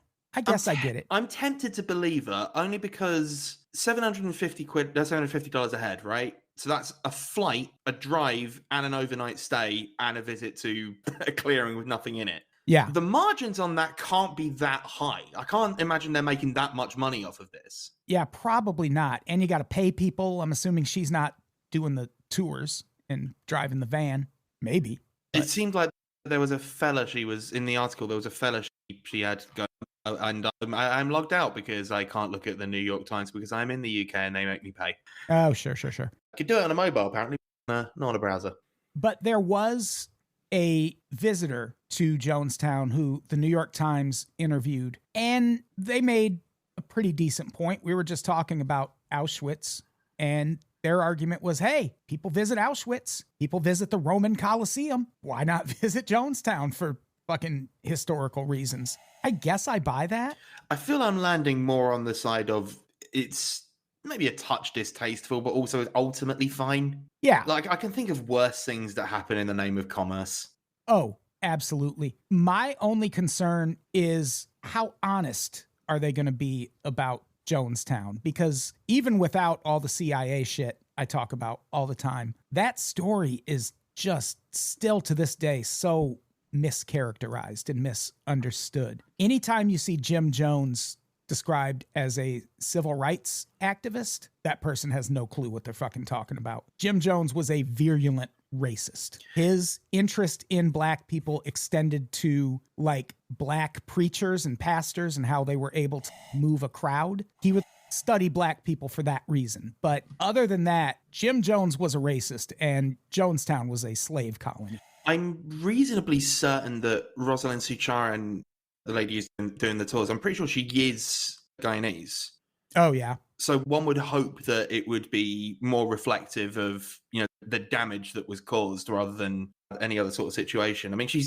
guess I get it. I'm tempted to believe her only because 750 quid, that's $750 a head, right? So that's a flight, a drive, and an overnight stay, and a visit to a clearing with nothing in it. Yeah. The margins on that can't be that high. I can't imagine they're making that much money off of this. Yeah, probably not. And you got to pay people. I'm assuming she's not doing the tours and driving the van. Maybe. It seemed like there was a fella she was in the article. There was a fella she had go, and I'm logged out because I can't look at the New York Times because I'm in the UK and they make me pay. Oh, sure. I could do it on a mobile, apparently, not on a browser. But there was a visitor to Jonestown who the New York Times interviewed, and they made a pretty decent point. We were just talking about Auschwitz, and their argument was, hey, people visit Auschwitz. People visit the Roman Colosseum. Why not visit Jonestown for fucking historical reasons? I guess I buy that. I feel I'm landing more on the side of it's maybe a touch distasteful, but also ultimately fine. Yeah. Like, I can think of worse things that happen in the name of commerce. Oh, absolutely. My only concern is how honest are they going to be about Jonestown? Because even without all the CIA shit I talk about all the time, that story is just still to this day so mischaracterized and misunderstood. Anytime you see Jim Jones described as a civil rights activist, that person has no clue what they're fucking talking about. Jim Jones was a virulent racist. His interest in black people extended to like black preachers and pastors and how they were able to move a crowd. He would study black people for that reason. But other than that, Jim Jones was a racist and Jonestown was a slave colony. I'm reasonably certain that Rosalind Sucharan, the lady who's doing the tours, I'm pretty sure she is Guyanese. Oh, yeah. So one would hope that it would be more reflective of, you know, the damage that was caused rather than any other sort of situation. I mean, she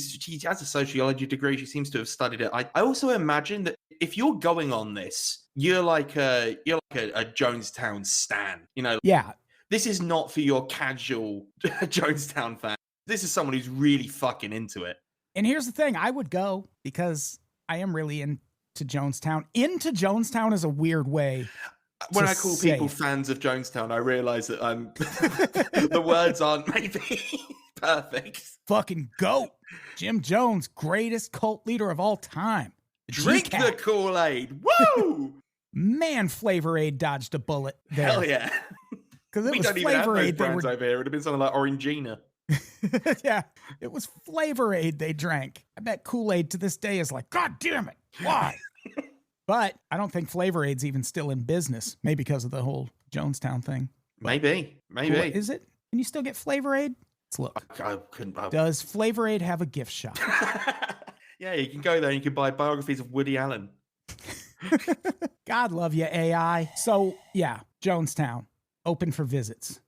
has a sociology degree. She seems to have studied it. I also imagine that if you're going on this, you're like a Jonestown stan. You know, yeah. This is not for your casual Jonestown fan. This is someone who's really fucking into it. And here's the thing, I would go because I am really into Jonestown. Into Jonestown is a weird way. When I call people fans of Jonestown, I realize that the words aren't maybe perfect. Fucking GOAT. Jim Jones, greatest cult leader of all time. Drink the Kool-Aid. Woo! Man, Flavor Aid dodged a bullet there. Hell yeah. Because we don't even have those brands over here. It would have been something like Orangina. Yeah, it was Flavor Aid they drank. I bet Kool-Aid to this day is like, God damn it, why? But I don't think Flavor Aid's even still in business. Maybe because of the whole Jonestown thing. Maybe. Is it? Can you still get Flavor Aid? Let's look. I couldn't. Does Flavor Aid have a gift shop? Yeah, you can go there and you can buy biographies of Woody Allen. God love you, AI. So, yeah, Jonestown, open for visits.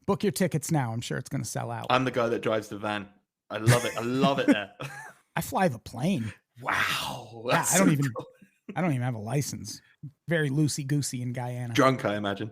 Book your tickets now. I'm sure it's going to sell out. I'm the guy that drives the van. I love it. I love it there. I fly the plane. Wow. Yeah, I don't even have a license. Very loosey-goosey in Guyana. Drunk, I imagine.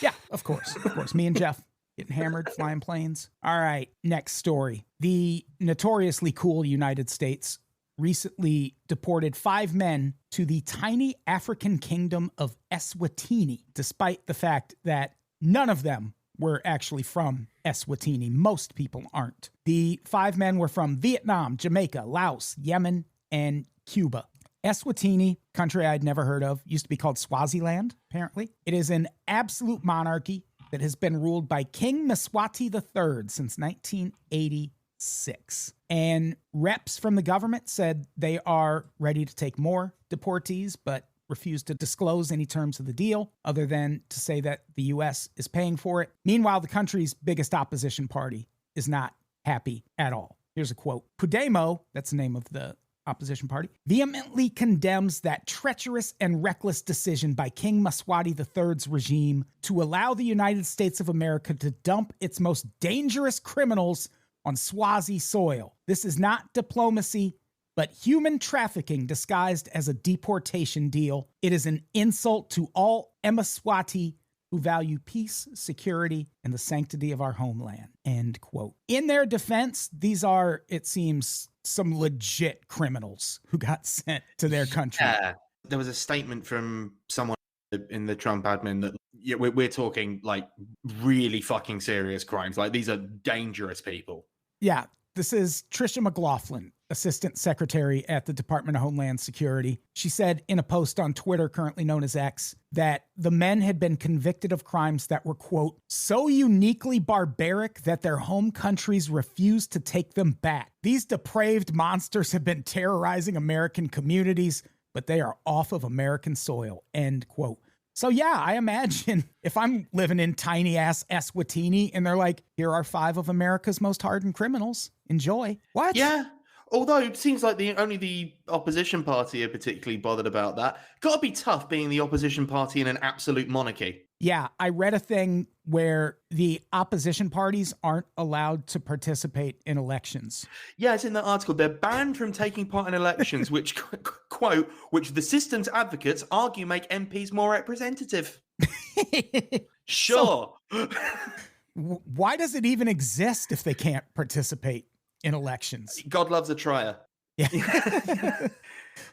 Yeah, of course. Of course. Me and Jeff getting hammered, flying planes. All right, next story. The notoriously cool United States recently deported 5 men to the tiny African kingdom of Eswatini, despite the fact that none of them were actually from Eswatini. Most people aren't. The 5 men were from Vietnam, Jamaica, Laos, Yemen, and Cuba. Eswatini, country I'd never heard of, used to be called Swaziland, apparently. It is an absolute monarchy that has been ruled by King Mswati III since 1986. And reps from the government said they are ready to take more deportees, but refused to disclose any terms of the deal other than to say that the U.S. is paying for it. Meanwhile, the country's biggest opposition party is not happy at all. Here's a quote. Podemo, that's the name of the opposition party, vehemently condemns that treacherous and reckless decision by King Mswati III's regime to allow the United States of America to dump its most dangerous criminals on Swazi soil. This is not diplomacy, but human trafficking disguised as a deportation deal. It is an insult to all Mswati who value peace, security, and the sanctity of our homeland, end quote. In their defense, these are, it seems, some legit criminals who got sent to their country. Yeah. There was a statement from someone in the Trump admin that we're talking like really fucking serious crimes. Like these are dangerous people. Yeah. This is Tricia McLaughlin, Assistant Secretary at the Department of Homeland Security. She said in a post on Twitter, currently known as X, that the men had been convicted of crimes that were, quote, so uniquely barbaric that their home countries refused to take them back. These depraved monsters have been terrorizing American communities, but they are off of American soil, end quote. So yeah, I imagine if I'm living in tiny ass Eswatini and they're like, here are 5 of America's most hardened criminals. Enjoy. What? Yeah. Although it seems like only the opposition party are particularly bothered about that. Got to be tough being the opposition party in an absolute monarchy. Yeah, I read a thing where the opposition parties aren't allowed to participate in elections. Yeah, it's in that article. They're banned from taking part in elections, which, quote, which the system's advocates argue make MPs more representative. Sure. So, why does it even exist if they can't participate in elections? God loves a trier. Yeah.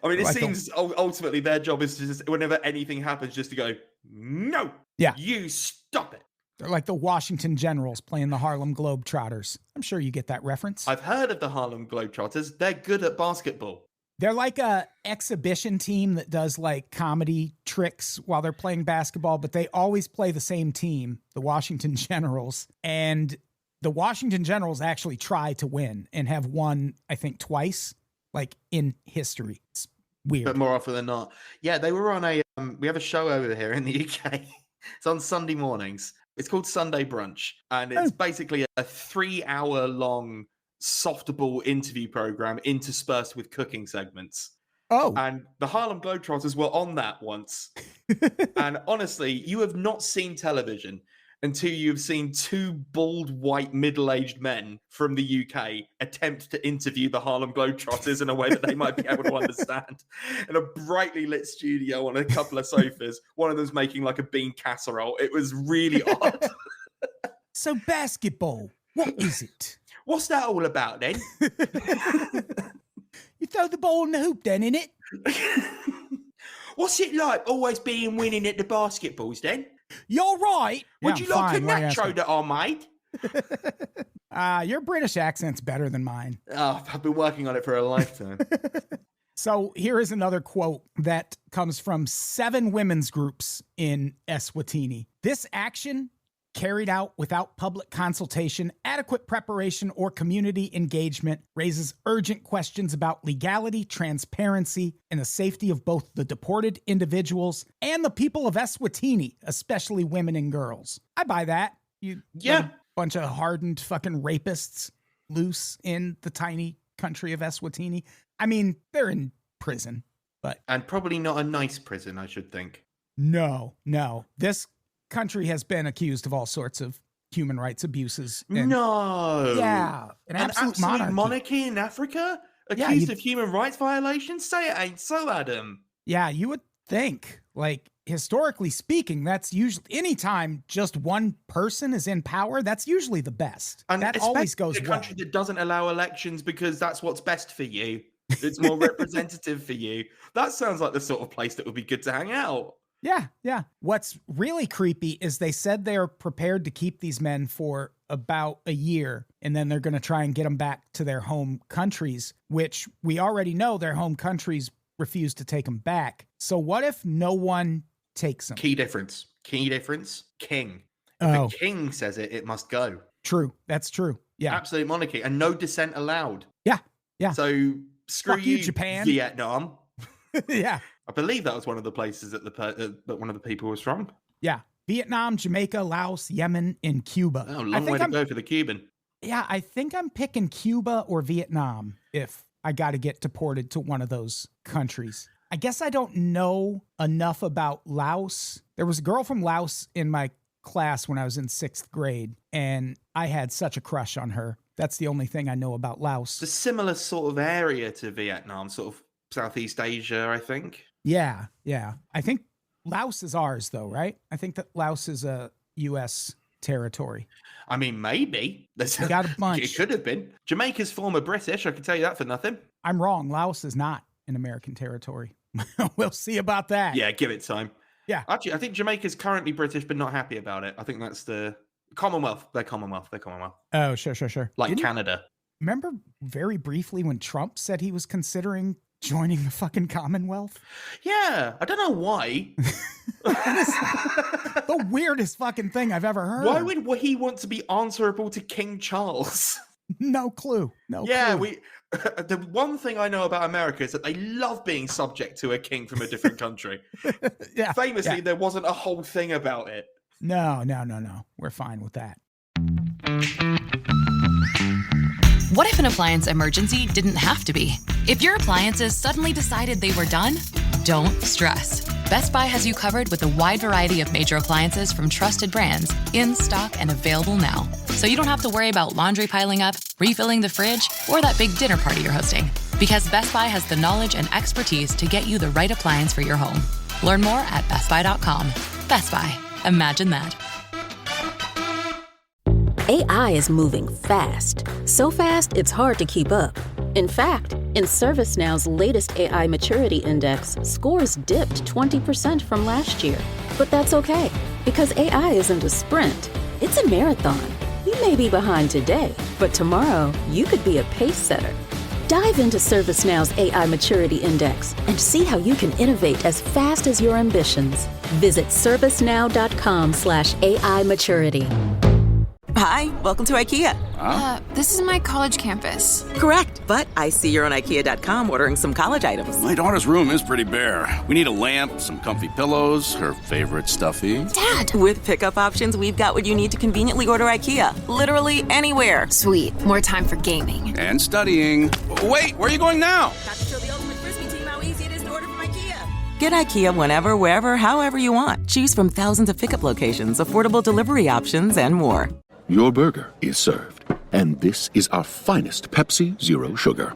I mean, it seems ultimately their job is to just, whenever anything happens, just to go, no, yeah, you stop it. They're like the Washington Generals playing the Harlem Globetrotters. I'm sure you get that reference. I've heard of the Harlem Globetrotters. They're good at basketball. They're like a exhibition team that does like comedy tricks while they're playing basketball, but they always play the same team, the Washington Generals. And the Washington Generals actually try to win and have won, I think, twice, like in history. It's weird. But more often than not. Yeah, they were on we have a show over here in the UK. It's on Sunday mornings. It's called Sunday Brunch. And it's basically a 3-hour-long softball interview program interspersed with cooking segments. Oh. And the Harlem Globetrotters were on that once. And honestly, you have not seen television until you've seen 2 bald, white, middle-aged men from the UK attempt to interview the Harlem Globetrotters in a way that they might be able to understand. In a brightly lit studio on a couple of sofas, one of them's making like a bean casserole. It was really odd. So basketball, what is it? What's that all about then? You throw the ball in the hoop then, innit? What's it like always being winning at the basketballs then? You're right. Would you like a nacho that I made? Your British accent's better than mine. Oh, I've been working on it for a lifetime. So here is another quote that comes from 7 women's groups in Eswatini. This action, carried out without public consultation, adequate preparation, or community engagement, raises urgent questions about legality, transparency, and the safety of both the deported individuals and the people of Eswatini, especially women and girls. I buy that. You let a bunch of hardened fucking rapists loose in the tiny country of Eswatini. I mean, they're in prison, but... And probably not a nice prison, I should think. No. This country has been accused of all sorts of human rights abuses. No. Yeah. An absolute monarchy in Africa? Accused of human rights violations? Say it ain't so, Adam. Yeah, you would think. Like, historically speaking, that's usually, anytime just one person is in power, that's usually the best. And that always goes well. A country that doesn't allow elections because that's what's best for you. It's more representative for you. That sounds like the sort of place that would be good to hang out. Yeah. What's really creepy is they said they're prepared to keep these men for about a year, and then they're going to try and get them back to their home countries, which we already know their home countries refuse to take them back. So what if no one takes them? Key difference. King. If the king says it, it must go. True. That's true. Yeah. Absolute monarchy and no dissent allowed. Yeah. So screw you, Japan. Vietnam. Yeah. I believe that was one of the places that one of the people was from. Yeah. Vietnam, Jamaica, Laos, Yemen, and Cuba. Oh, long way to go for the Cuban. Yeah, I think I'm picking Cuba or Vietnam if I got to get deported to one of those countries. I guess I don't know enough about Laos. There was a girl from Laos in my class when I was in 6th grade, and I had such a crush on her. That's the only thing I know about Laos. It's a similar sort of area to Vietnam, sort of Southeast Asia, I think. Yeah. I think Laos is ours, though, right? I think that Laos is a U.S. territory. I mean, maybe. We got a bunch. It could have been. Jamaica's former British, I can tell you that for nothing. I'm wrong. Laos is not an American territory. We'll see about that. Yeah, give it time. Yeah. Actually, I think Jamaica's currently British, but not happy about it. I think that's the Commonwealth. They're Commonwealth. Oh, sure. Like Canada. Remember very briefly when Trump said he was considering joining the fucking Commonwealth? Yeah, I don't know why. The weirdest fucking thing I've ever heard. Why would he want to be answerable to King Charles? No clue. The one thing I know about America is that they love being subject to a king from a different country. Yeah. Famously, there wasn't a whole thing about it. No. We're fine with that. What if an appliance emergency didn't have to be? If your appliances suddenly decided they were done, don't stress. Best Buy has you covered with a wide variety of major appliances from trusted brands, in stock and available now. So you don't have to worry about laundry piling up, refilling the fridge, or that big dinner party you're hosting. Because Best Buy has the knowledge and expertise to get you the right appliance for your home. Learn more at bestbuy.com. Best Buy. Imagine that. AI is moving fast. So fast, it's hard to keep up. In fact, in ServiceNow's latest AI Maturity Index, scores dipped 20% from last year. But that's okay, because AI isn't a sprint, it's a marathon. You may be behind today, but tomorrow you could be a pace setter. Dive into ServiceNow's AI Maturity Index and see how you can innovate as fast as your ambitions. Visit servicenow.com/AI maturity. Hi, welcome to IKEA. This is my college campus. Correct, but I see you're on IKEA.com ordering some college items. My daughter's room is pretty bare. We need a lamp, some comfy pillows, her favorite stuffy. Dad! With pickup options, we've got what you need to conveniently order IKEA. Literally anywhere. Sweet. More time for gaming. And studying. Wait, where are you going now? Got to show the ultimate Frisbee team how easy it is to order from IKEA. Get IKEA whenever, wherever, however you want. Choose from thousands of pickup locations, affordable delivery options, and more. Your burger is served. And this is our finest Pepsi Zero Sugar.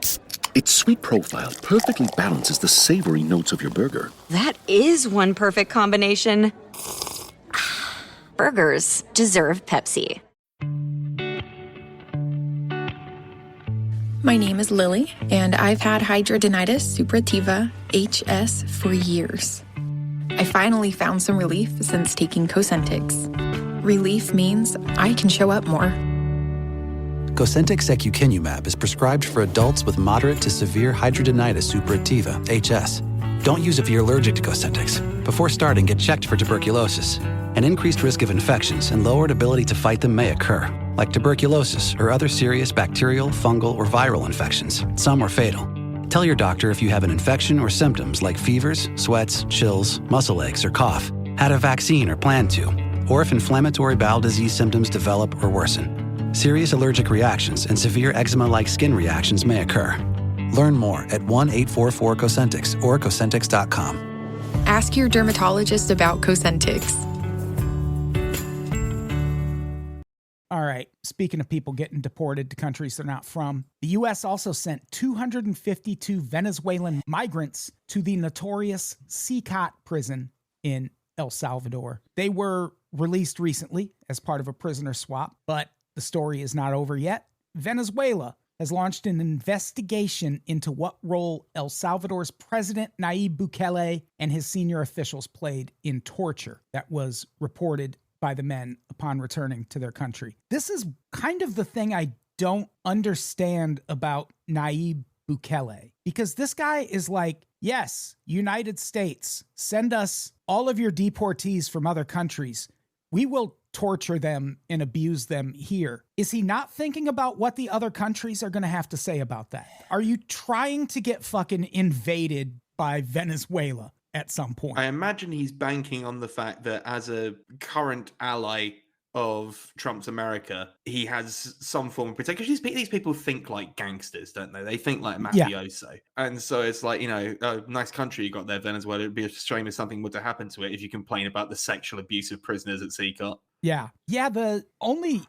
Its sweet profile perfectly balances the savory notes of your burger. That is one perfect combination. Burgers deserve Pepsi. My name is Lily, and I've had hidradenitis suppurativa, HS, for years. I finally found some relief since taking Cosentyx. Relief means I can show up more. Cosentyx secukinumab is prescribed for adults with moderate to severe hidradenitis suppurativa, HS. Don't use if you're allergic to Cosentyx. Before starting, get checked for tuberculosis. An increased risk of infections and lowered ability to fight them may occur, like tuberculosis or other serious bacterial, fungal, or viral infections. Some are fatal. Tell your doctor if you have an infection or symptoms like fevers, sweats, chills, muscle aches, or cough, had a vaccine or plan to, or if inflammatory bowel disease symptoms develop or worsen. Serious allergic reactions and severe eczema-like skin reactions may occur. Learn more at 1-844-COSENTYX or Cosentyx.com. Ask your dermatologist about Cosentyx. All right, speaking of people getting deported to countries they're not from, the U.S. also sent 252 Venezuelan migrants to the notorious CCOT prison in El Salvador. They were released recently as part of a prisoner swap, but the story is not over yet. Venezuela has launched an investigation into what role El Salvador's President Nayib Bukele and his senior officials played in torture that was reported by the men upon returning to their country. This is kind of the thing I don't understand about Nayib Bukele, because this guy is like, yes, United States, send us all of your deportees from other countries. We will torture them and abuse them here. Is he not thinking about what the other countries are going to have to say about that? Are you trying to get fucking invaded by Venezuela at some point? I imagine he's banking on the fact that as a current ally of Trump's America, he has some form of protection. Because these people think like gangsters, don't they? They think like mafioso. Yeah. And so it's like, nice country you got there, Venezuela. It'd be a shame if something were to happen to it if you complain about the sexual abuse of prisoners at CCOT. Yeah. Yeah, the only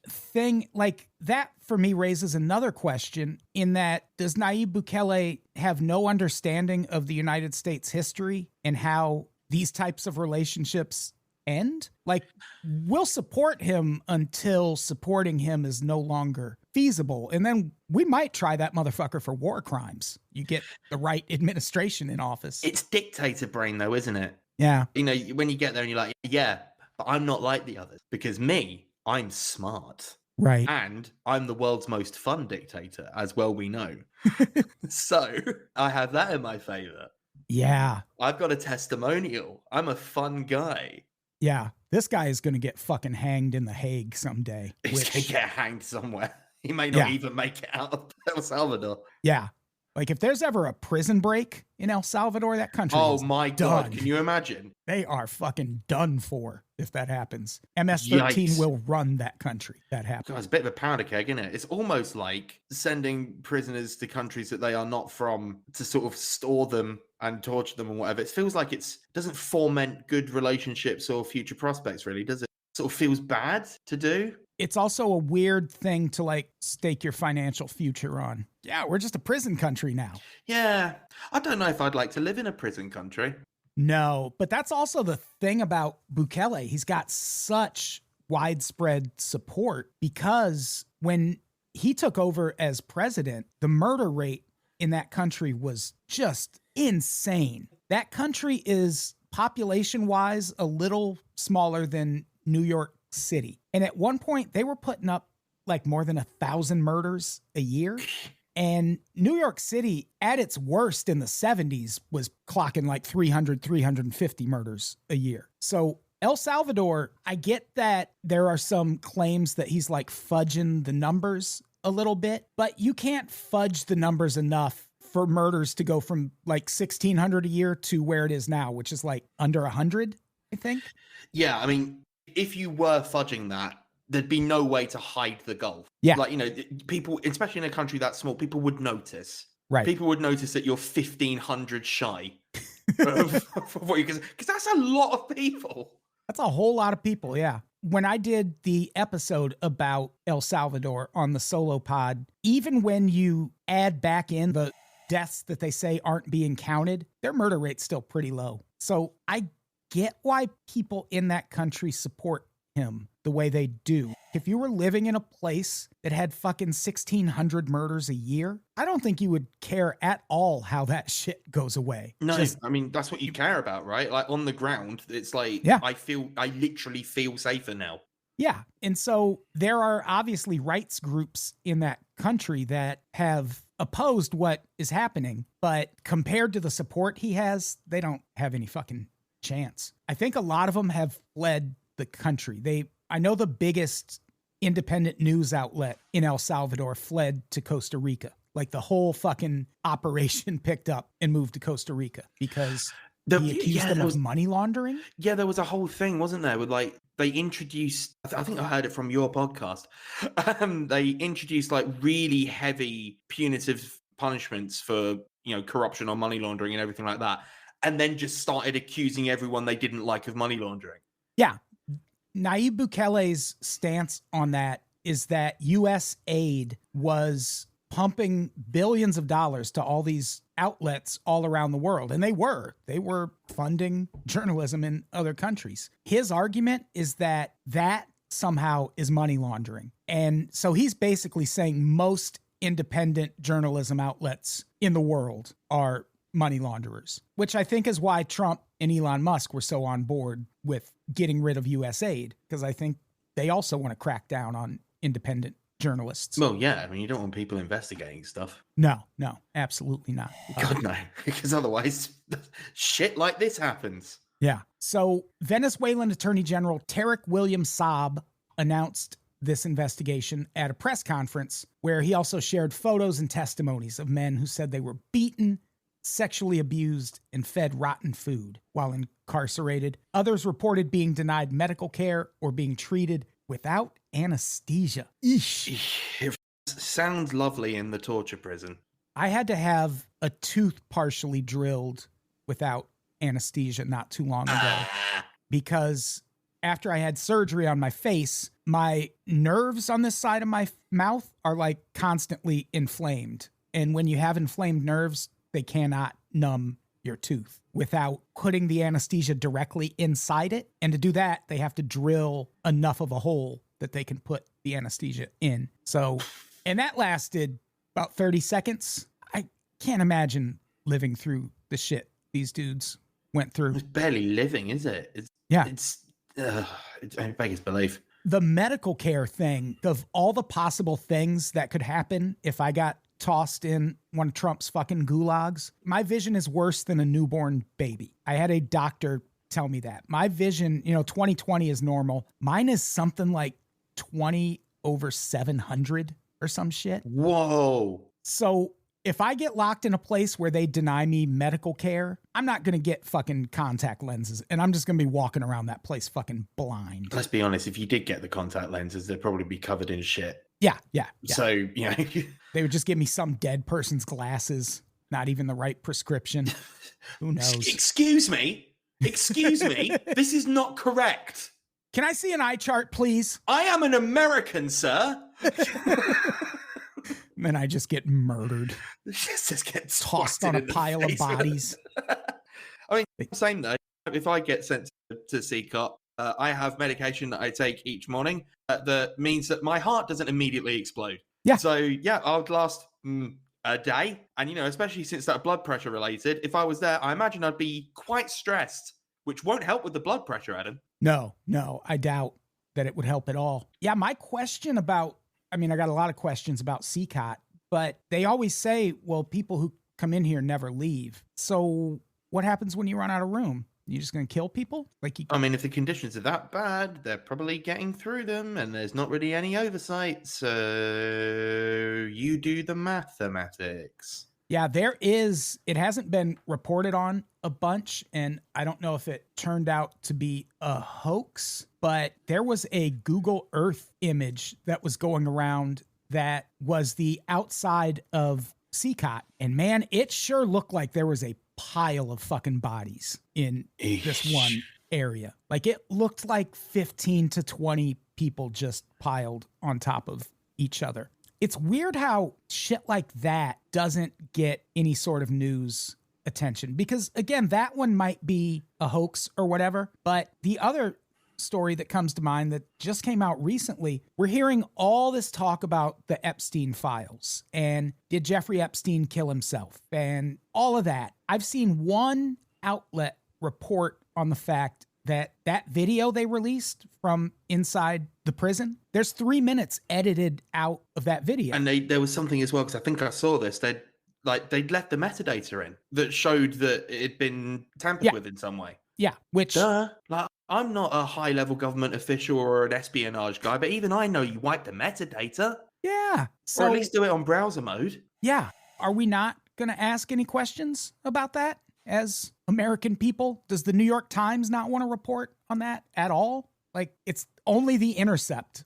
thing like that for me raises another question in that, does Nayib Bukele have no understanding of the United States history and how these types of relationships end. Like, we'll support him until supporting him is no longer feasible. And then we might try that motherfucker for war crimes. You get the right administration in office. It's dictator brain, though, isn't it? Yeah. You know, when you get there and you're like, yeah, but I'm not like the others because I'm smart. Right. And I'm the world's most fun dictator, as well we know. So I have that in my favor. Yeah. I've got a testimonial. I'm a fun guy. Yeah. This guy is going to get fucking hanged in The Hague someday. He's going to get hanged somewhere. He may not even make it out of El Salvador. Yeah. Like, if there's ever a prison break in El Salvador, that country is my done. God. Can you imagine? They are fucking done for if that happens. MS-13 will run that country. That happens. God, it's a bit of a powder keg, isn't it? It's almost like sending prisoners to countries that they are not from to sort of store them and torture them and whatever. It feels like it doesn't foment good relationships or future prospects, really, does it? Sort of feels bad to do. It's also a weird thing to like stake your financial future on. Yeah, we're just a prison country now. Yeah. I don't know if I'd like to live in a prison country. No, but that's also the thing about Bukele. He's got such widespread support because when he took over as president, the murder rate in that country was just insane. That country is population-wise a little smaller than New York City. And at one point, they were putting up like more than 1,000 murders a year. And New York City, at its worst in the 70s, was clocking like 300, 350 murders a year. So El Salvador, I get that there are some claims that he's like fudging the numbers a little bit, but you can't fudge the numbers enough for murders to go from like 1,600 a year to where it is now, which is like under 100, I think. Yeah, I mean, if you were fudging that, there'd be no way to hide the gulf. Yeah. Like, you know, people, especially in a country that small, people would notice. Right. People would notice that you're 1,500 shy of what you can, because that's a lot of people. That's a whole lot of people, yeah. When I did the episode about El Salvador on the solo pod, even when you add back in the deaths that they say aren't being counted, their murder rate's still pretty low. So I get why people in that country support him the way they do. If you were living in a place that had fucking 1,600 murders a year, I don't think you would care at all how that shit goes away. No, I mean, that's what you care about, right? Like on the ground, it's like, yeah. I literally feel safer now. Yeah. And so there are obviously rights groups in that country that have opposed what is happening, but compared to the support he has, they don't have any fucking chance. I think a lot of them have fled the country. I know the biggest independent news outlet in El Salvador fled to Costa Rica. Like the whole fucking operation picked up and moved to Costa Rica because he accused them of money laundering. Yeah, there was a whole thing, wasn't there? With like, they introduced, I think I heard it from your podcast. They introduced like really heavy punitive punishments for, you know, corruption or money laundering and everything like that. And then just started accusing everyone they didn't like of money laundering. Yeah. Nayib Bukele's stance on that is that U.S. aid was pumping billions of dollars to all these outlets all around the world. And they were funding journalism in other countries. His argument is that somehow is money laundering. And so he's basically saying most independent journalism outlets in the world are money launderers, which I think is why Trump and Elon Musk were so on board with getting rid of U.S. aid, because I think they also want to crack down on independent journalists. Well, yeah, I mean, you don't want people investigating stuff. No, absolutely not. God, no, because otherwise shit like this happens. Yeah. So Venezuelan Attorney General Tarek William Saab announced this investigation at a press conference where he also shared photos and testimonies of men who said they were beaten, sexually abused, and fed rotten food while incarcerated. Others reported being denied medical care or being treated without anesthesia. Eesh. It sounds lovely in the torture prison. I had to have a tooth partially drilled without anesthesia not too long ago because after I had surgery on my face, my nerves on this side of my mouth are like constantly inflamed. And when you have inflamed nerves, they cannot numb your tooth without putting the anesthesia directly inside it. And to do that, they have to drill enough of a hole that they can put the anesthesia in. So, and that lasted about 30 seconds. I can't imagine living through the shit these dudes went through. It's barely living, is it? It's beggars belief. The medical care thing, of all the possible things that could happen if I got tossed in one of Trump's fucking gulags, my vision is worse than a newborn baby. I had a doctor tell me that. My vision, 20/20 is normal. Mine is something like 20/700 or some shit. Whoa. So if I get locked in a place where they deny me medical care, I'm not going to get fucking contact lenses, and I'm just going to be walking around that place fucking blind. Let's be honest, if you did get the contact lenses, they'd probably be covered in shit. Yeah. So, they would just give me some dead person's glasses, not even the right prescription. Who knows? Excuse me? This is not correct. Can I see an eye chart, please? I am an American, sir. Then I just get murdered. Just get tossed on a pile of bodies. I mean, same though. If I get sent to CCOT, I have medication that I take each morning that means that my heart doesn't immediately explode. Yeah. So yeah, I would last a day. And especially since that blood pressure related, if I was there, I imagine I'd be quite stressed, which won't help with the blood pressure, Adam. No, I doubt that it would help at all. Yeah, my question about, I got a lot of questions about CCOT, but they always say, well, people who come in here never leave. So what happens when you run out of room? You just going to kill people? If the conditions are that bad, they're probably getting through them and there's not really any oversight. So you do the mathematics. Yeah, it hasn't been reported on a bunch, and I don't know if it turned out to be a hoax, but there was a Google Earth image that was going around that was the outside of CCOT, and man, it sure looked like there was a pile of fucking bodies in this one area. It looked like 15 to 20 people just piled on top of each other. It's weird how shit like that doesn't get any sort of news attention because, again, that one might be a hoax or whatever. But the other story that comes to mind that just came out recently, we're hearing all this talk about the Epstein files and did Jeffrey Epstein kill himself and all of that. I've seen one outlet report on the fact that video they released from inside the prison, there's 3 minutes edited out of that video. And there was something as well, because I think I saw this. They'd left the metadata in that showed that it had been tampered with in some way. Yeah, which... I'm not a high-level government official or an espionage guy, but even I know you wipe the metadata. Yeah. So, or at least do it on browser mode. Yeah. Are we not going to ask any questions about that as American people? Does the New York Times not want to report on that at all? It's only The Intercept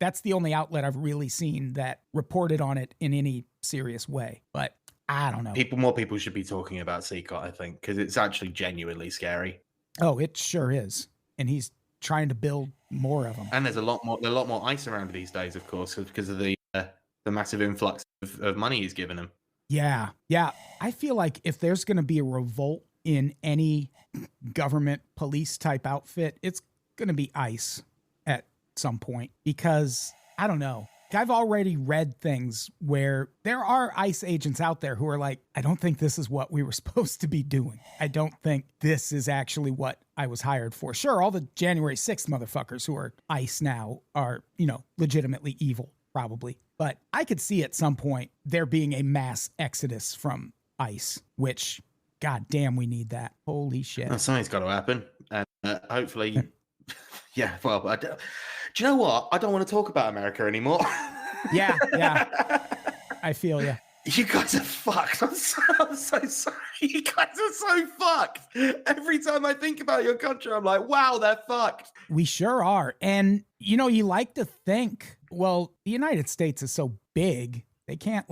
that's the only outlet I've really seen that reported on it in any serious way. But I don't know. More people should be talking about CCOT, I think, because it's actually genuinely scary. Oh, it sure is. And he's trying to build more of them. And there's a lot more ice around these days, of course, because of the massive influx of money he's given him. Yeah. I feel like if there's going to be a revolt in any government police type outfit, it's going to be ICE at some point because, I don't know. I've already read things where there are ICE agents out there who are like, I don't think this is what we were supposed to be doing. I don't think this is actually what I was hired for. Sure, all the January 6th motherfuckers who are ICE now are, legitimately evil, probably. But I could see at some point there being a mass exodus from ICE, which, god damn, we need that. Holy shit. Well, something's got to happen. And hopefully, yeah, well, do you know what? I don't want to talk about America anymore. Yeah. I feel you. You guys are fucked. I'm so sorry. You guys are so fucked. Every time I think about your country, I'm like, wow, they're fucked. We sure are. And, you like to think, well, the United States is so big, they can't,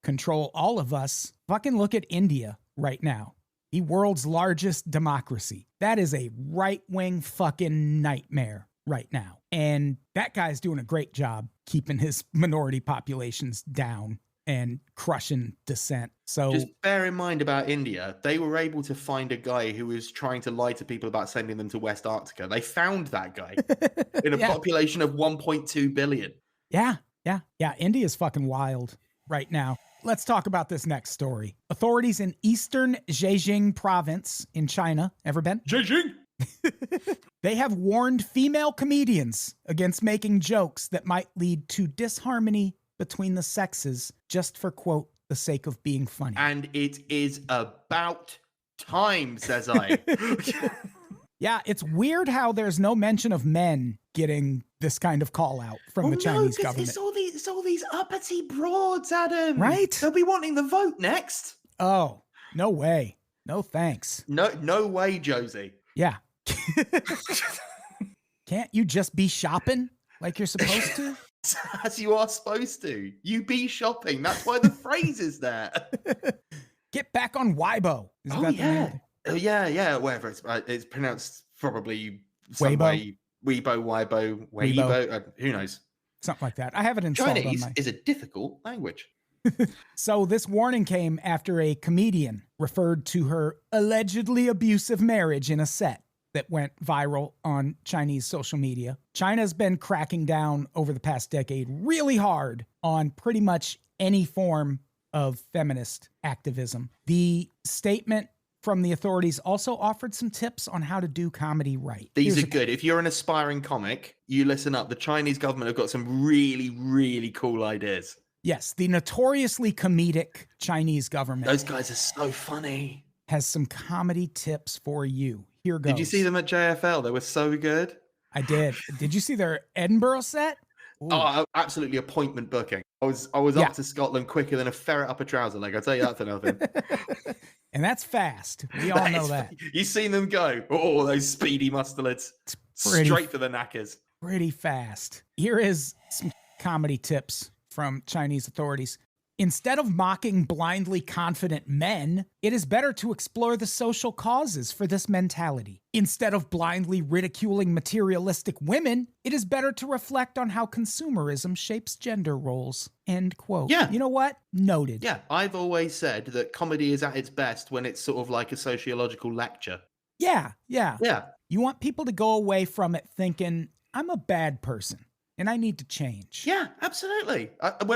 control all of us. Fucking look at India right now. The world's largest democracy. That is a right-wing fucking nightmare right now. And that guy's doing a great job keeping his minority populations down. and crushing dissent. So just bear in mind about India, they were able to find a guy who was trying to lie to people about sending them to West Arctica. They found that guy in a population of 1.2 billion. Yeah. India's fucking wild right now. Let's talk about this next story. Authorities in eastern Zhejiang province in China, ever been? Zhejiang! They have warned female comedians against making jokes that might lead to disharmony between the sexes just for, quote, the sake of being funny. And it is about time, says I. Yeah, it's weird how there's no mention of men getting this kind of call out from the Chinese government. It's all these uppity broads, Adam. Right? They'll be wanting the vote next. Oh, no way. No thanks. No way, Josie. Yeah. Can't you just be shopping like you're supposed to? As you are supposed to. You be shopping. That's why the phrase is there. Get back on Weibo. Isn't that the name? Yeah. Whatever. It's pronounced probably some way. Weibo. Who knows? Something like that. I have it installed Chinese on my... is a difficult language. So this warning came after a comedian referred to her allegedly abusive marriage in a set that went viral on Chinese social media. China's been cracking down over the past decade really hard on pretty much any form of feminist activism. The statement from the authorities also offered some tips on how to do comedy right. These are good. If you're an aspiring comic, you listen up. The Chinese government have got some really, really cool ideas. Yes, the notoriously comedic Chinese government. Those guys are so funny. Has some comedy tips for you. Here goes. Did you see them at JFL? They were so good. I did. Did you see their Edinburgh set? Ooh. Oh, absolutely appointment booking. I was up to Scotland quicker than a ferret up a trouser leg. I'll tell you that for nothing. And that's fast. We all know that. You've seen them go. Oh, those speedy mustelids. Straight for the knackers. Pretty fast. Here is some comedy tips from Chinese authorities. Instead of mocking blindly confident men, it is better to explore the social causes for this mentality. Instead of blindly ridiculing materialistic women, it is better to reflect on how consumerism shapes gender roles. End quote. Yeah. You know what? Noted. Yeah, I've always said that comedy is at its best when it's sort of like a sociological lecture. Yeah. Yeah. You want people to go away from it thinking, I'm a bad person. And I need to change. Yeah, absolutely.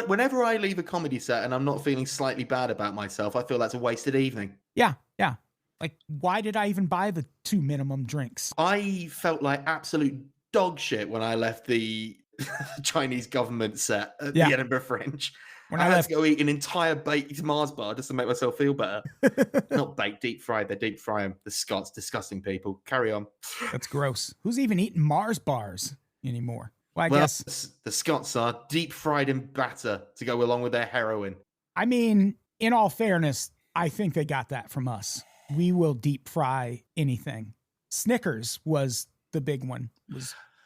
Whenever I leave a comedy set and I'm not feeling slightly bad about myself, I feel that's a wasted evening. Yeah. Like, why did I even buy the 2 minimum drinks? I felt like absolute dog shit when I left the Chinese government set at the Edinburgh Fringe. When I had to go eat an entire baked Mars bar just to make myself feel better. Not baked, deep fried. They deep fry them. The Scots, disgusting people. Carry on. That's gross. Who's even eating Mars bars anymore? Well, I guess the Scots are deep fried in batter to go along with their heroin. I mean, in all fairness, I think they got that from us. We will deep fry anything. Snickers was the big one.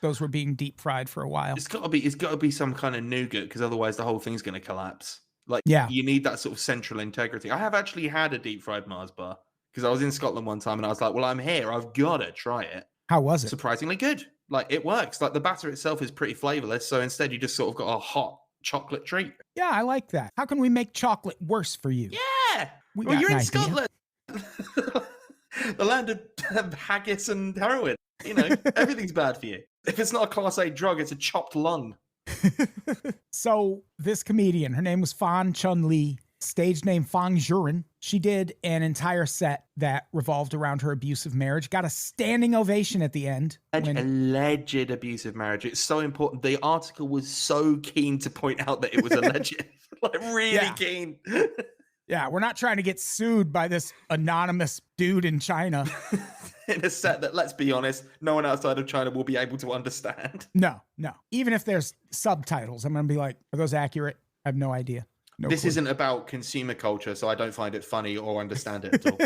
Those were being deep fried for a while. It's got to be some kind of nougat, because otherwise the whole thing's going to collapse. You need that sort of central integrity. I have actually had a deep fried Mars bar because I was in Scotland one time and I was like, well, I'm here. I've got to try it. How was it? Surprisingly good. It works. The batter itself is pretty flavorless. So instead you just sort of got a hot chocolate treat. Yeah, I like that. How can we make chocolate worse for you? Yeah. You're in Scotland. The land of haggis and heroin. Everything's bad for you. If it's not a Class A drug, it's a chopped lung. So this comedian, her name was Fan Chun Li, stage name Fang Zhuren. She did an entire set that revolved around her abusive marriage. Got a standing ovation at the end. Alleged abusive marriage. It's so important. The article was so keen to point out that it was alleged. Really keen. Yeah, we're not trying to get sued by this anonymous dude in China. In a set that, let's be honest, no one outside of China will be able to understand. No. Even if there's subtitles, I'm going to be like, are those accurate? I have no idea. This clue. Isn't about consumer culture, so I don't find it funny or understand it at all.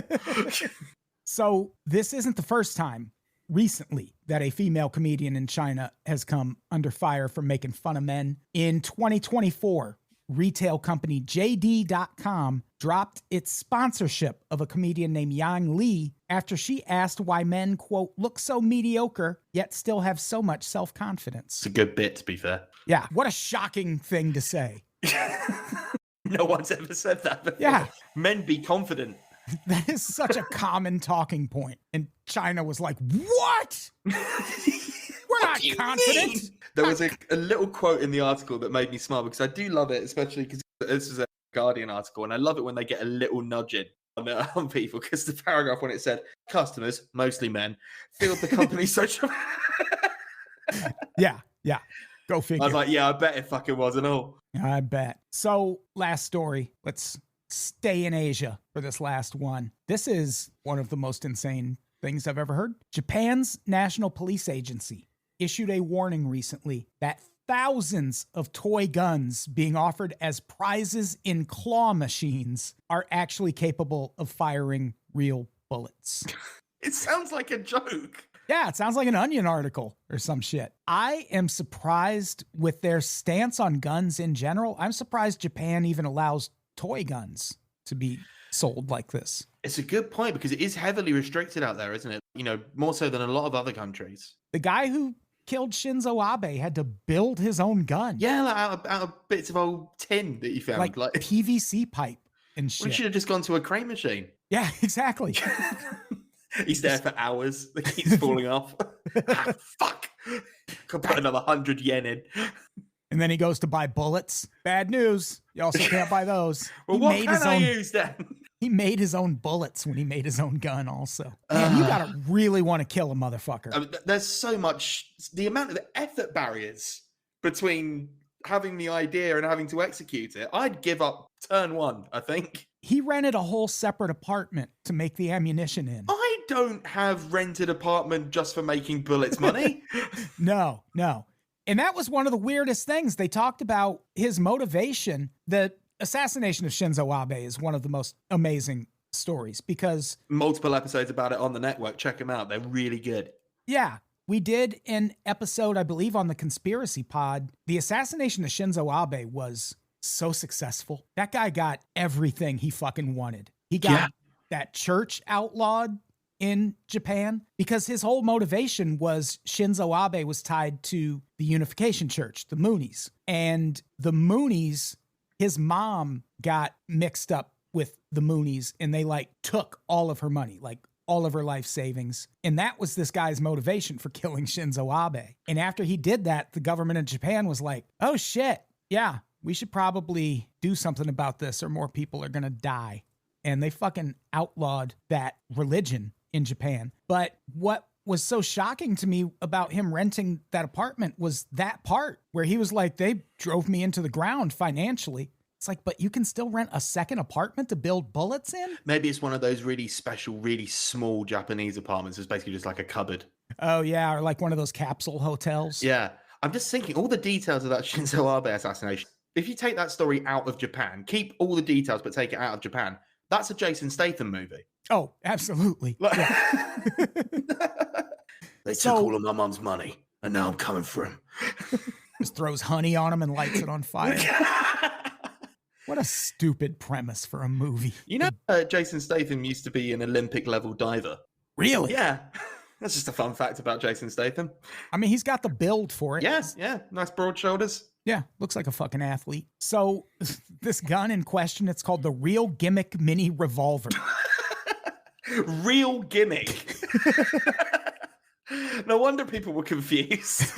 So this isn't the first time recently that a female comedian in China has come under fire for making fun of men. In 2024, retail company JD.com dropped its sponsorship of a comedian named Yang Li after she asked why men, quote, look so mediocre, yet still have so much self-confidence. It's a good bit, to be fair. Yeah, what a shocking thing to say. No one's ever said that before. Yeah. Men be confident. That is such a common talking point. And China was like, what? We're not confident. Mean? There was a little quote in the article that made me smile because I do love it, especially because this is a Guardian article, and I love it when they get a little nudging on people, because the paragraph when it said, customers, mostly men, feel the company's social... Yeah. Go figure. I was like, yeah, I bet it fucking was and all. I bet. So, last story. Let's stay in Asia for this last one. This is one of the most insane things I've ever heard. Japan's National Police Agency issued a warning recently that thousands of toy guns being offered as prizes in claw machines are actually capable of firing real bullets. It sounds like a joke. Yeah, it sounds like an Onion article or some shit. I am surprised with their stance on guns in general. I'm surprised Japan even allows toy guns to be sold like this. It's a good point because it is heavily restricted out there, isn't it? You know, more so than a lot of other countries. The guy who killed Shinzo Abe had to build his own gun. Yeah, like out of bits of old tin that you found. Like PVC pipe and shit. We should have just gone to a crane machine. Yeah, exactly. He's there for hours. It keeps falling off. Fuck. Could put another 100 yen in. And then he goes to buy bullets. Bad news. You also can't buy those. Well, what can I use then? He made his own bullets when he made his own gun also. Man, you gotta really want to kill a motherfucker. I mean, there's so much, the amount of effort barriers between having the idea and having to execute it. I'd give up turn one, I think. He rented a whole separate apartment to make the ammunition in. I don't have rented apartment just for making bullets money. No. And that was one of the weirdest things. They talked about his motivation. The assassination of Shinzo Abe is one of the most amazing stories because... Multiple episodes about it on the network. Check them out. They're really good. Yeah. We did an episode, I believe, on the Conspiracy Pod. The assassination of Shinzo Abe was so successful. That guy got everything he fucking wanted. He got that church outlawed in Japan because his whole motivation was Shinzo Abe was tied to the Unification Church, the Moonies. And the Moonies, his mom got mixed up with the Moonies and they took all of her money, all of her life savings. And that was this guy's motivation for killing Shinzo Abe. And after he did that, the government of Japan was like, oh shit, yeah, we should probably do something about this or more people are going to die. And they fucking outlawed that religion in Japan. But what was so shocking to me about him renting that apartment was that part where he was like, they drove me into the ground financially. It's like, but you can still rent a second apartment to build bullets in? Maybe it's one of those really special, really small Japanese apartments. It's basically just like a cupboard. Oh, yeah. Or like one of those capsule hotels. Yeah. I'm just thinking all the details of that Shinzo Abe assassination. If you take that story out of Japan, keep all the details, but take it out of Japan, that's a Jason Statham movie. Oh, absolutely. They took all of my mum's money, and now I'm coming for him. Just throws honey on him and lights it on fire. What a stupid premise for a movie. You know, Jason Statham used to be an Olympic-level diver. Really? Yeah. That's just a fun fact about Jason Statham. I mean, he's got the build for it. Yeah. Nice broad shoulders. Yeah, looks like a fucking athlete. So this gun in question, it's called the Real Gimmick Mini Revolver. Real gimmick. No wonder people were confused.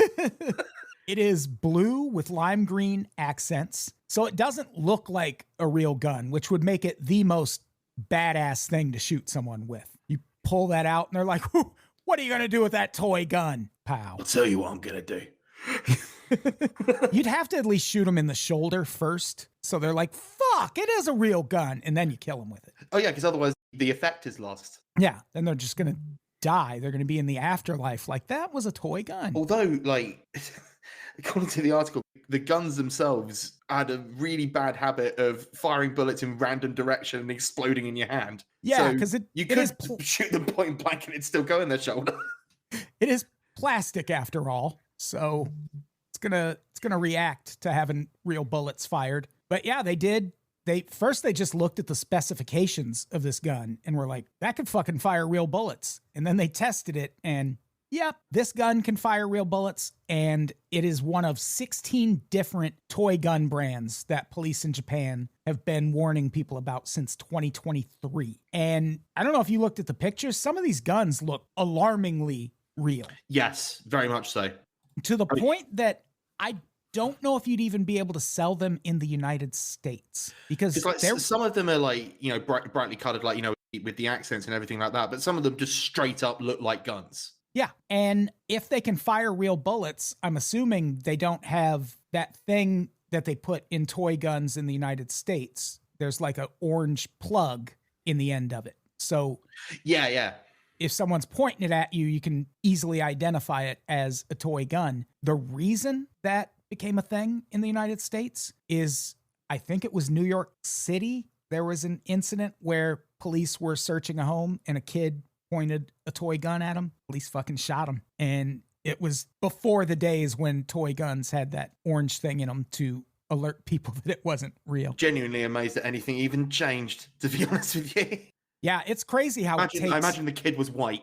It is blue with lime green accents. So it doesn't look like a real gun, which would make it the most badass thing to shoot someone with. You pull that out and they're like, what are you going to do with that toy gun? Pow. I'll tell you what I'm going to do. You'd have to at least shoot them in the shoulder first. So they're like, fuck, it is a real gun. And then you kill them with it. Oh, yeah, because otherwise the effect is lost. Yeah, then they're just going to die. They're going to be in the afterlife like, that was a toy gun. Although, according to the article, the guns themselves had a really bad habit of firing bullets in random direction and exploding in your hand. Yeah, because you could shoot them point blank and it'd still go in their shoulder. It is plastic after all, so it's gonna react to having real bullets fired. But yeah, they did. They just looked at the specifications of this gun and were like, that could fucking fire real bullets. And then they tested it and yep, this gun can fire real bullets, and it is one of 16 different toy gun brands that police in Japan have been warning people about since 2023. And I don't know if you looked at the pictures, some of these guns look alarmingly real. Yes, very much so. To the point that I don't know if you'd even be able to sell them in the United States, because like, some of them are like, you know, brightly colored, like, you know, with the accents and everything like that, but some of them just straight up look like guns. Yeah, and if they can fire real bullets, I'm assuming they don't have that thing that they put in toy guns in the United States. There's like an orange plug in the end of it. So yeah, if someone's pointing it at you, you can easily identify it as a toy gun. The reason that became a thing in the United States is, I think it was New York City. There was an incident where police were searching a home and a kid pointed a toy gun at him. Police fucking shot him. And it was before the days when toy guns had that orange thing in them to alert people that it wasn't real. Genuinely amazed that anything even changed, to be honest with you. Yeah, it's crazy how it takes... I imagine the kid was white.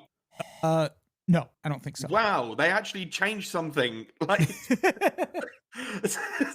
No, I don't think so. Wow, they actually changed something like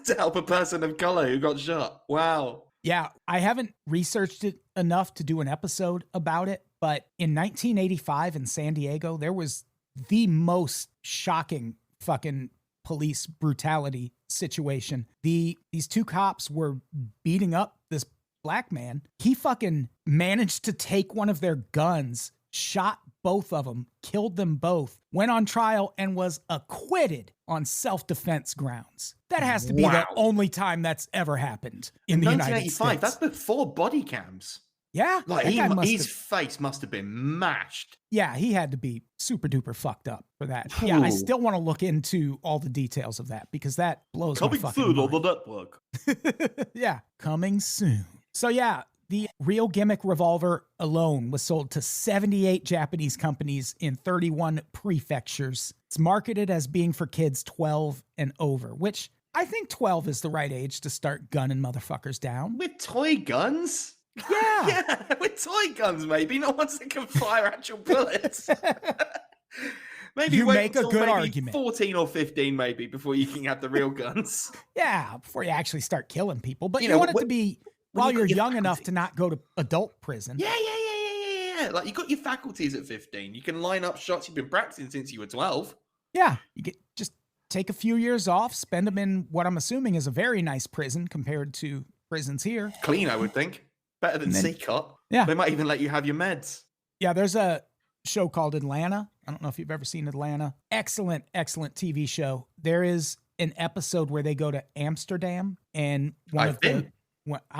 to help a person of color who got shot. Wow. Yeah, I haven't researched it enough to do an episode about it, but in 1985 in San Diego, there was the most shocking fucking police brutality situation. These two cops were beating up this black man. He fucking managed to take one of their guns, shot both of them, killed them both, went on trial, and was acquitted on self-defense grounds. That has to be the only time that's ever happened in the United States. That's before body cams. Yeah. Like his face must have been mashed. Yeah, he had to be super duper fucked up for that. Yeah, I still want to look into all the details of that because that blows my fucking mind. Coming soon on the network. Yeah, coming soon. So yeah, the Real Gimmick revolver alone was sold to 78 Japanese companies in 31 prefectures. It's marketed as being for kids 12 and over, which I think 12 is the right age to start gunning motherfuckers down. With toy guns? Yeah. Yeah, with toy guns, maybe. Not ones that can fire actual bullets. Maybe you wait make a good argument. 14 or 15, maybe, before you can have the real guns. Yeah, before you actually start killing people. But you want it to be while you're young enough to not go to adult prison. Yeah. Like, you got your faculties at 15. You can line up shots you've been practicing since you were 12. Yeah, you just take a few years off, spend them in what I'm assuming is a very nice prison compared to prisons here. Clean, I would think. Better than CCOT. Yeah. They might even let you have your meds. Yeah, there's a show called Atlanta. I don't know if you've ever seen Atlanta. Excellent TV show. There is an episode where they go to Amsterdam, and I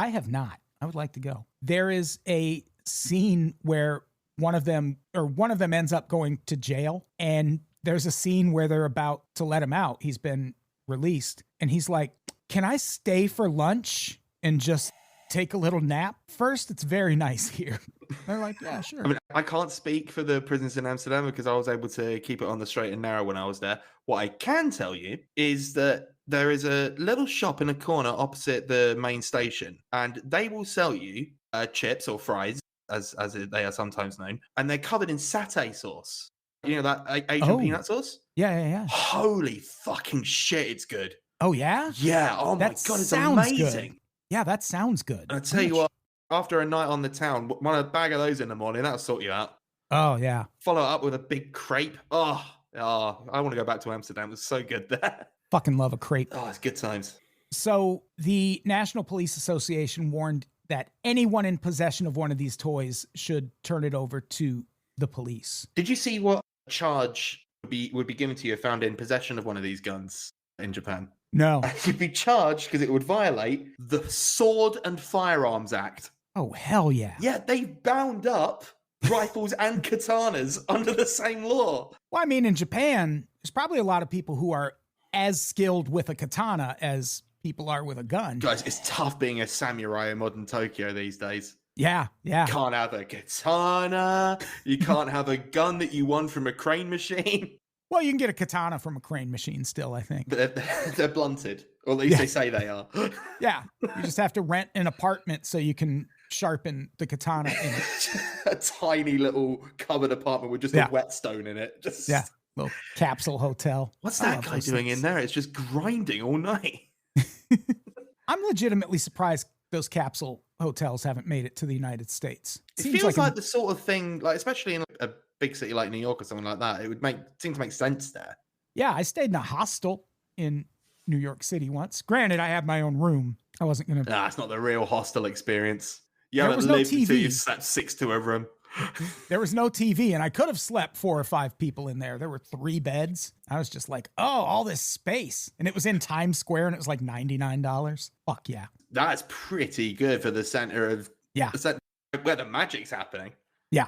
have not. I would like to go. There is a scene where one of them ends up going to jail, and there's a scene where they're about to let him out. He's been released, and he's like, "Can I stay for lunch and just take a little nap first? It's very nice here." They're like, "Yeah, sure." I mean, I can't speak for the prisons in Amsterdam because I was able to keep it on the straight and narrow when I was there. What I can tell you is that there is a little shop in a corner opposite the main station, and they will sell you chips or fries, as they are sometimes known, and they're covered in satay sauce. You know that Asian peanut sauce? Yeah. Holy fucking shit, it's good. Oh, yeah? Yeah. Oh, my God, it's amazing. Good. Yeah, that sounds good. And I tell you what, after a night on the town, want a bag of those in the morning, that'll sort you out. Oh, yeah. Follow it up with a big crepe. Oh, I want to go back to Amsterdam. It's so good there. Fucking love a crepe. Oh, it's good times. So the National Police Association warned that anyone in possession of one of these toys should turn it over to the police. Did you see what charge would be given to you if found in possession of one of these guns in Japan? No. You'd be charged because it would violate the Sword and Firearms Act. Oh, hell yeah. Yeah, they've bound up rifles and katanas under the same law. Well, I mean, in Japan, there's probably a lot of people who are as skilled with a katana as people are with a gun. Guys, it's tough being a samurai in modern Tokyo these days. Yeah. You can't have a katana. You can't have a gun that you won from a crane machine. Well, you can get a katana from a crane machine still, I think. But they're blunted, or at least they say they are. Yeah. You just have to rent an apartment so you can sharpen the katana in it. A tiny little covered apartment with just a whetstone in it. Little capsule hotel. What's that guy doing in there? It's just grinding all night. I'm legitimately surprised those capsule hotels haven't made it to the United States. It feels like the sort of thing, like especially in a big city like New York or something like that, it would seem to make sense there. Yeah, I stayed in a hostel in New York City once. Granted, I had my own room. I wasn't going to... Nah, it's not the real hostel experience. You There haven't was no lived until TV. you slept 6 to a room. There was no TV, and I could have slept 4 or 5 people in there. There were 3 beds. I was just like, oh, all this space. And it was in Times Square, and it was like $99. Fuck yeah. That's pretty good for the center of where the magic's happening. Yeah.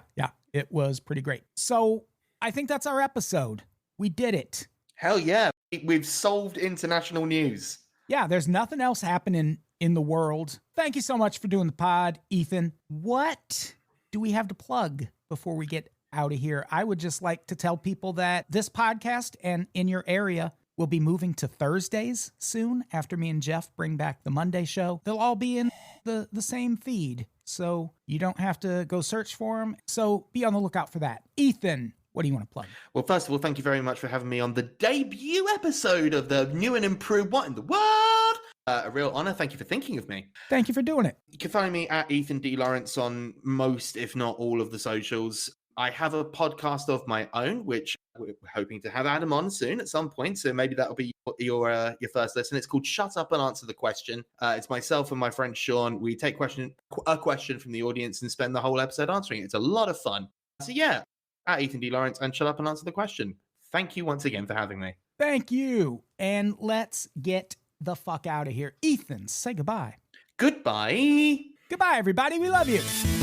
It was pretty great. So I think that's our episode. We did it. Hell yeah. We've solved international news. Yeah, there's nothing else happening in the world. Thank you so much for doing the pod, Ethan. What do we have to plug before we get out of here? I would just like to tell people that this podcast and in your area will be moving to Thursdays soon after me and Jeff bring back the Monday show. They'll all be in the same feed, so you don't have to go search for them. So be on the lookout for that. Ethan, what do you want to plug? Well, first of all, thank you very much for having me on the debut episode of the new and improved What in the World? A real honor. Thank you for thinking of me. Thank you for doing it. You can find me at Ethan D. Lawrence on most, if not all, of the socials. I have a podcast of my own, which we're hoping to have Adam on soon at some point. So maybe that'll be your first listen. It's called Shut Up and Answer the Question. It's myself and my friend Sean. We take a question from the audience and spend the whole episode answering it. It's a lot of fun. So yeah, at Ethan D. Lawrence and Shut Up and Answer the Question. Thank you once again for having me. Thank you. And let's get the fuck out of here. Ethan, say goodbye. Goodbye. Goodbye, everybody. We love you.